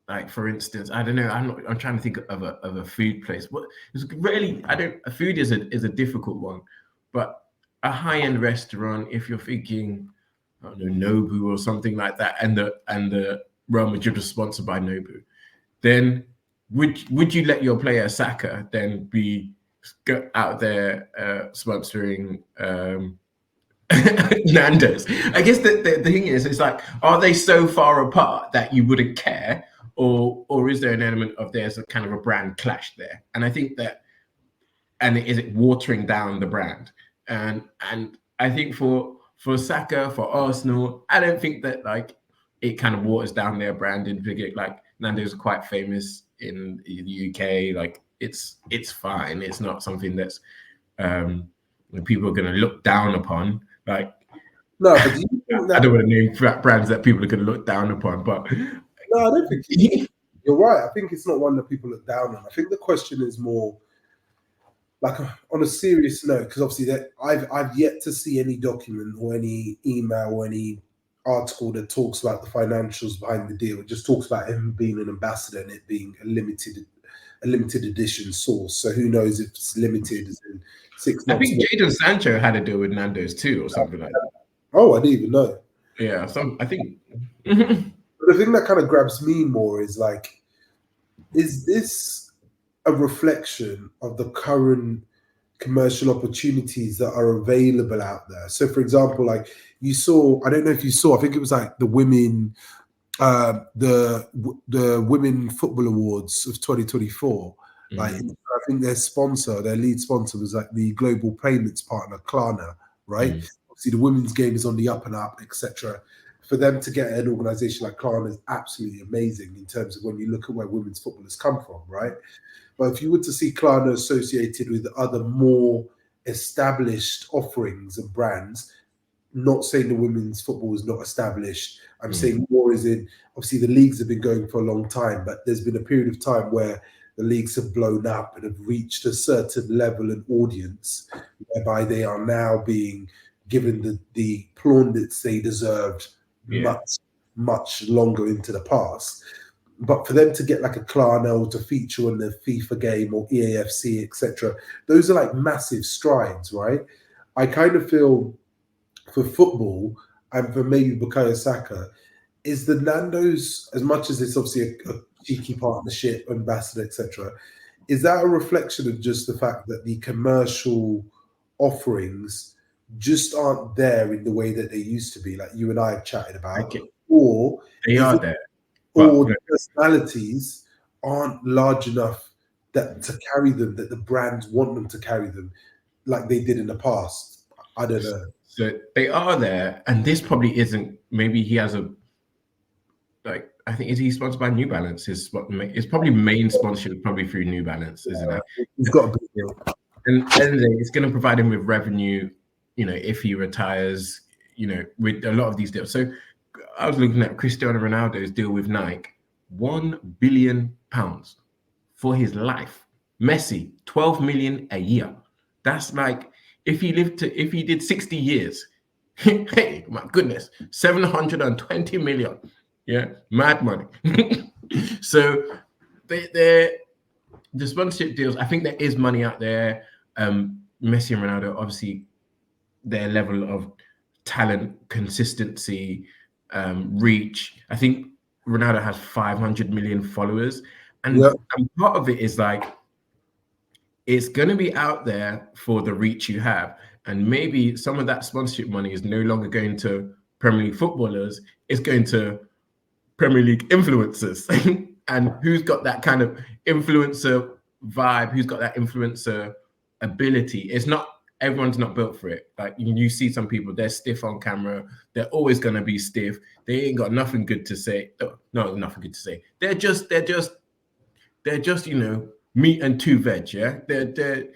like for instance, I don't know, I'm trying to think of a food place. What it's really, a food is a difficult one, but a high-end restaurant, if you're thinking, I don't know, Nobu or something like that, and the Real Madrid was sponsored by Nobu, then would you let your player Saka then be out there sponsoring Nando's? I guess the thing is, it's like, are they so far apart that you wouldn't care, or is there an element of there's a kind of a brand clash there? And I think that, and is it watering down the brand? And I think for Saka, for Arsenal, I don't think that like it kind of waters down their brand in particular. Like Nando's are quite famous in the UK. Like it's fine. It's not something that's people are going to look down upon. Like No, but do you think that, I don't want to name brands that people are going to look down upon, but no, I don't think you're right. I think it's not one that people look down on. I think the question is more like on a serious note, because obviously that I've yet to see any document or any email or any article that talks about the financials behind the deal. It just talks about him being an ambassador and it being a limited edition source. So who knows if it's limited as in 6 months. I think Jadon Sancho had a deal with Nando's too, or something like that. Oh, I didn't even know. Yeah, I think. But the thing that kind of grabs me more is like, is this a reflection of the current commercial opportunities that are available out there? So, for example, like you saw, I don't know if you saw, I think it was like the women, the Women Football Awards of 2024. Like, I think their lead sponsor was like the global payments partner, Klarna, right? Obviously, the women's game is on the up and up, etc. For them to get an organization like Klarna is absolutely amazing in terms of when you look at where women's football has come from, right? But if you were to see Klarna associated with other more established offerings and brands, not saying the women's football is not established, I'm saying more is in, obviously the leagues have been going for a long time, but there's been a period of time where the leagues have blown up and have reached a certain level and audience whereby they are now being given the plaudits they deserved much longer into the past. But for them to get like a Klarna or to feature on the FIFA game or EAFC, etc., those are like massive strides, right? I kind of feel for football and for maybe Bukayo Saka, is the Nando's, as much as it's obviously a cheeky partnership, ambassador, etc., is that a reflection of just the fact that the commercial offerings just aren't there in the way that they used to be, like you and I have chatted about, or they are there, or the personalities aren't large enough that to carry them, that the brands want them to carry them like they did in the past? I don't know. So they are there, and this probably isn't. Maybe he has a like I think is he sponsored by New Balance? It's probably main sponsorship probably through New Balance, isn't it? He's got a big deal. And it's going to provide him with revenue, if he retires, with a lot of these deals. So I was looking at Cristiano Ronaldo's deal with Nike, £1 billion for his life. Messi, 12 million a year. That's like if he did 60 years, hey, my goodness, 720 million. Yeah, mad money. So the sponsorship deals, I think there is money out there. Messi and Ronaldo, obviously, their level of talent, consistency, reach. I think Ronaldo has 500 million followers, and part of it is like it's going to be out there for the reach you have, and maybe some of that sponsorship money is no longer going to Premier League footballers; it's going to Premier League influencers. And who's got that kind of influencer vibe? Who's got that influencer ability? It's not everyone's not built for it. Like you see some people, they're stiff on camera. They're always gonna be stiff. They ain't got nothing good to say. No, nothing good to say. They're just meat and two veg. Yeah, they're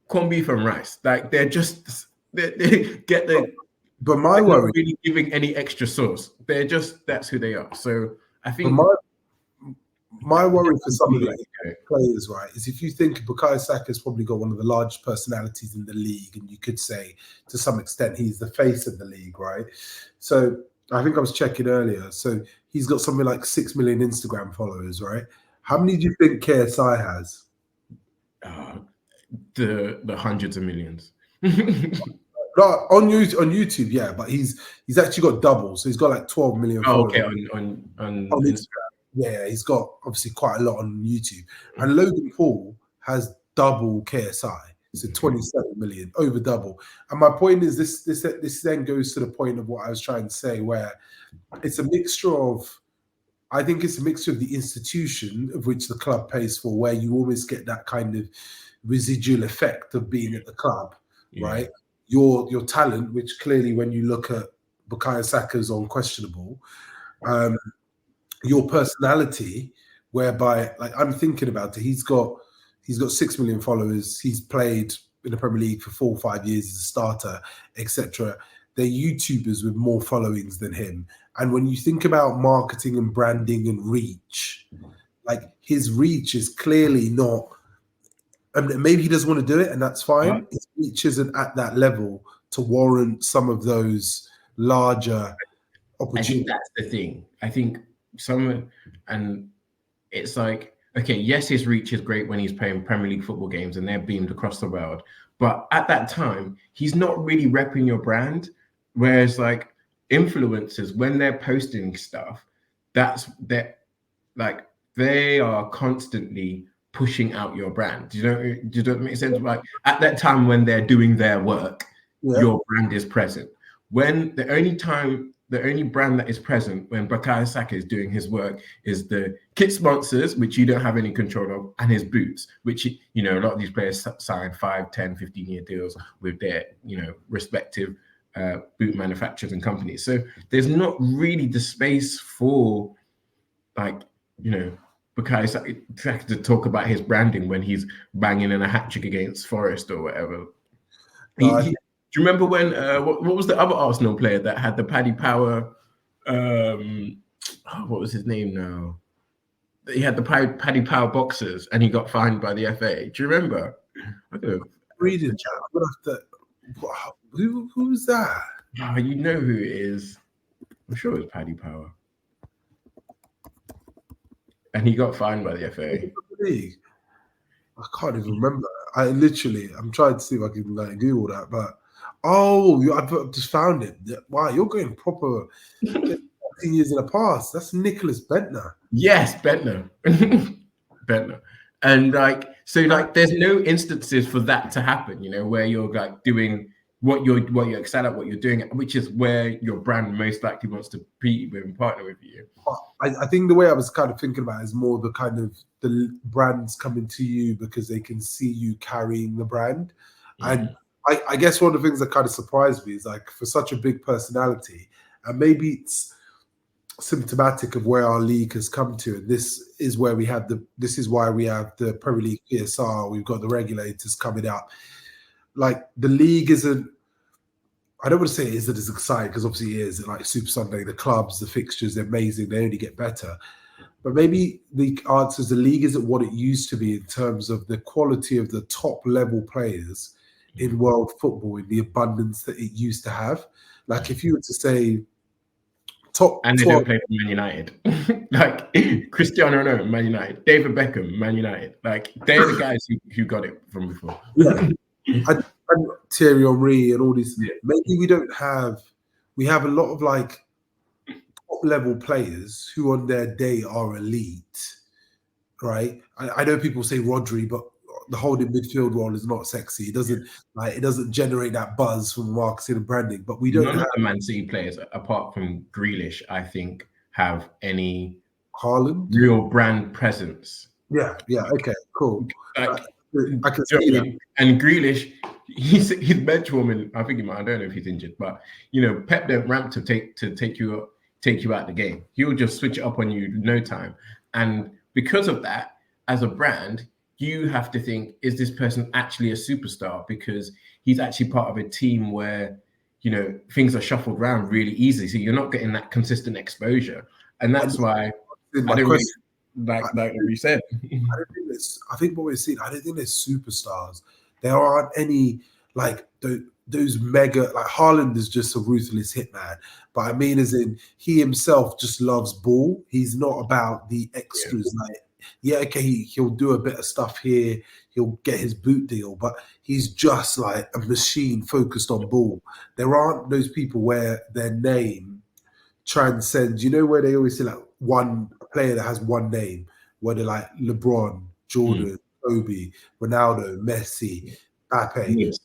corned beef and rice. Like they get the. But my worry, not really giving any extra sauce. That's who they are. So I think my worry for some of the players, right, is if you think Bukayo Saka's probably got one of the largest personalities in the league, and you could say to some extent he's the face of the league, right? So I think I was checking earlier. So he's got something like 6 million Instagram followers, right? How many do you think KSI has? The hundreds of millions. No, on YouTube, yeah, but he's actually got double, so he's got like 12 million followers. Okay, on Instagram. Yeah, he's got obviously quite a lot on YouTube. And Logan Paul has double KSI, so 27 million, over double. And my point is this then goes to the point of what I was trying to say, where it's a mixture of, I think it's a mixture of the institution of which the club pays for, where you always get that kind of residual effect of being at the club, right? Your talent, which clearly when you look at Bukayo Saka's unquestionable, your personality, whereby like I'm thinking about it, he's got 6 million followers, he's played in the Premier League for 4 or 5 years as a starter, etc. They're YouTubers with more followings than him. And when you think about marketing and branding and reach, like his reach is clearly not. And maybe he doesn't want to do it, and that's fine. His reach isn't at that level to warrant some of those larger opportunities. I think that's the thing. I think and it's like, okay, yes, his reach is great when he's playing Premier League football games and they're beamed across the world. But at that time, he's not really repping your brand. Whereas like influencers, when they're posting stuff, they are constantly pushing out your brand. Do you know make sense? Like at that time when they're doing their work, your brand is present. When the only brand that is present when Bukayo Saka is doing his work is the kit sponsors, which you don't have any control of, and his boots, which a lot of these players sign 5, 10, 15-year deals with their respective boot manufacturers and companies. So there's not really the space for Bukayo Saka to talk about his branding when he's banging in a hat trick against Forest or whatever. Do you remember when what was the other Arsenal player that had the Paddy Power? What was his name now? He had the Paddy Power boxers, and he got fined by the FA. Do you remember? Reading chat. Who was that? Oh, you know who it is. I'm sure it was Paddy Power, and he got fined by the FA. I can't even remember. I'm trying to see if I can Google that, but. Oh, I've just found it. Wow, you're going proper 15 years in the past. That's Nicholas Bentner. Yes, Bentner. Bentner. And there's no instances for that to happen, where you're like doing what you're excited at, what you're doing, which is where your brand most likely wants to be with and partner with you. I think the way I was kind of thinking about it is more the kind of the brands coming to you because they can see you carrying the brand. And I guess one of the things that kind of surprised me is like for such a big personality, and maybe it's symptomatic of where our league has come to, and this is where we have this is why we have the Premier League PSR. We've got the regulators coming up. Like the league isn't. I don't want to say it isn't as exciting because obviously it is. Like Super Sunday, the clubs, the fixtures, they're amazing. They only get better. But maybe the answer is the league isn't what it used to be in terms of the quality of the top level players in world football, in the abundance that it used to have. Like if you were to say top and they 12, don't play for Man United. Like Cristiano Ronaldo, Man United, David Beckham, Man United. Like they're the guys who got it from before. yeah, and Thierry Henry and all these. Yeah. Maybe we have a lot of like top level players who on their day are elite, right? I know people say Rodri, but the holding midfield role is not sexy. It doesn't generate that buzz from marketing and branding. But we don't None have of the Man City players, apart from Grealish, I think, have any Haaland. real brand presence. Yeah, okay, cool. Like, I can see that. And Grealish, he's bench warming. I don't know if he's injured, but Pep don't ramp to take you out the game. He'll just switch it up on you in no time. And because of that, as a brand, you have to think, is this person actually a superstar? Because he's actually part of a team where things are shuffled around really easily, so you're not getting that consistent exposure, and that's why I don't really, like you said. I think what we're seeing, I don't think there's superstars. There aren't any like those mega, like Haaland is just a ruthless hitman. But I mean, as in he himself just loves ball. He's not about the extras. Okay, he'll do a bit of stuff here. He'll get his boot deal, but he's just like a machine focused on ball. There aren't those people where their name transcends. Where they always say like one player that has one name, where they're like LeBron, Jordan, Kobe, Ronaldo, Messi, Mbappe. Yes.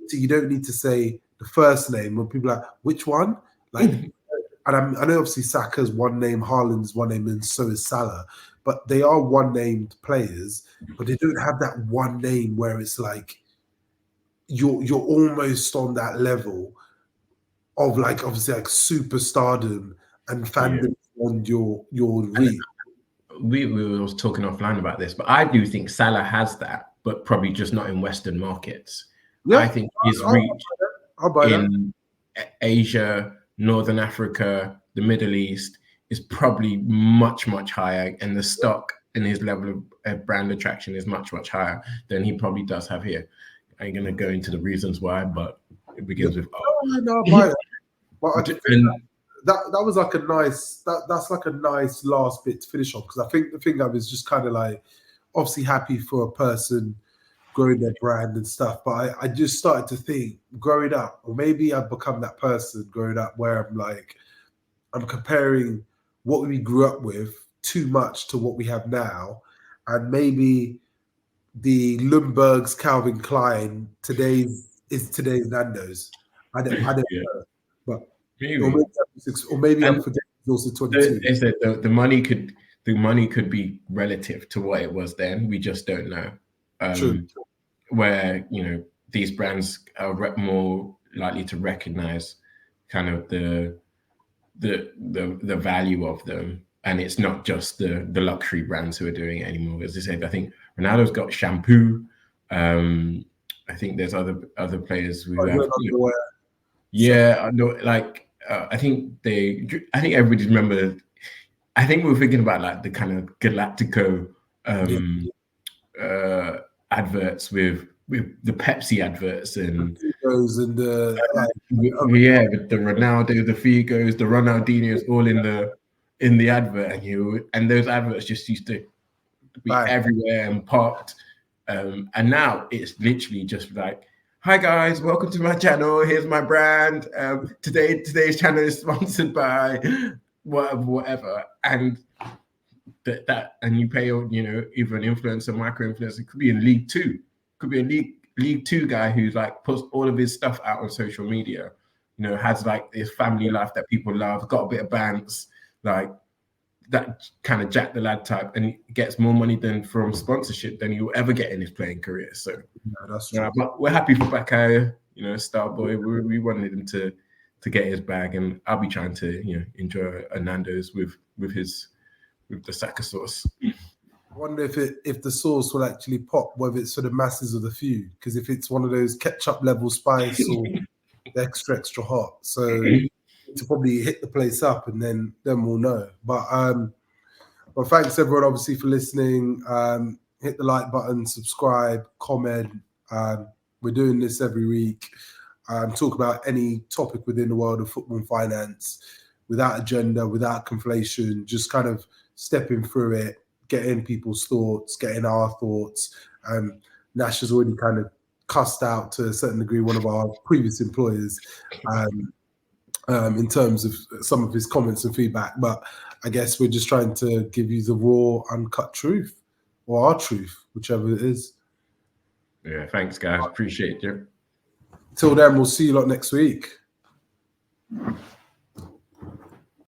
You don't need to say the first name when people are like, which one? Like, and I know obviously Saka's one name, Haaland's one name, and so is Salah. But they are one-named players, but they don't have that one name where it's like you're almost on that level of like obviously like superstardom and fandom on your reach. We were talking offline about this, but I do think Salah has that, but probably just not in Western markets. Yeah, I think his reach in Asia, Northern Africa, the Middle East is probably much, much higher, and the stock and his level of brand attraction is much, much higher than he probably does have here. I ain't gonna go into the reasons why, but it begins with But that was like a nice that's like a nice last bit to finish on, because I think the thing I was just kind of like obviously happy for a person growing their brand and stuff, but I just started to think growing up, or maybe I've become that person growing up where I'm comparing what we grew up with too much to what we have now, and maybe the Lundberg's Calvin Klein today's Nando's. I don't know, but maybe. Or maybe I'm forgetting also 22. Is that the money could be relative to what it was then? We just don't know. True. Where these brands are more likely to recognize kind of the value of them, and it's not just the luxury brands who are doing it anymore. As I said, I think Ronaldo's got shampoo. I think there's other players who have. I think everybody's remember. I think we were thinking about like the kind of Galactico adverts with the Pepsi adverts and with the Ronaldo, the Figos, the Ronaldinhos, all in the advert, and those adverts just used to be everywhere and parked, and now it's literally just like, hi guys, welcome to my channel. Here's my brand. Today's channel is sponsored by whatever, and that and you pay either an influencer, micro influencer. It could be in League Two. Could be a League Two guy who's like puts all of his stuff out on social media. Has like this family life that people love. Got a bit of bands, like that kind of Jack the Lad type, and he gets more money from sponsorship than he'll ever get in his playing career. So that's true. But we're happy for Bakaya, Starboy. We wanted him to get his bag, and I'll be trying to enjoy a Nando's with the Saka sauce. I wonder if the sauce will actually pop, whether it's for the masses or the few. Because if it's one of those ketchup level spice or extra hot, so to probably hit the place up, and then we'll know. But thanks everyone, obviously, for listening. Hit the like button, subscribe, comment. We're doing this every week. Talk about any topic within the world of football and finance, without agenda, without conflation, just kind of stepping through it, getting people's thoughts, getting our thoughts. Nash has already kind of cussed out to a certain degree one of our previous employers in terms of some of his comments and feedback. But I guess we're just trying to give you the raw, uncut truth, or our truth, whichever it is. Yeah, thanks, guys. Appreciate you. Till then, we'll see you lot next week.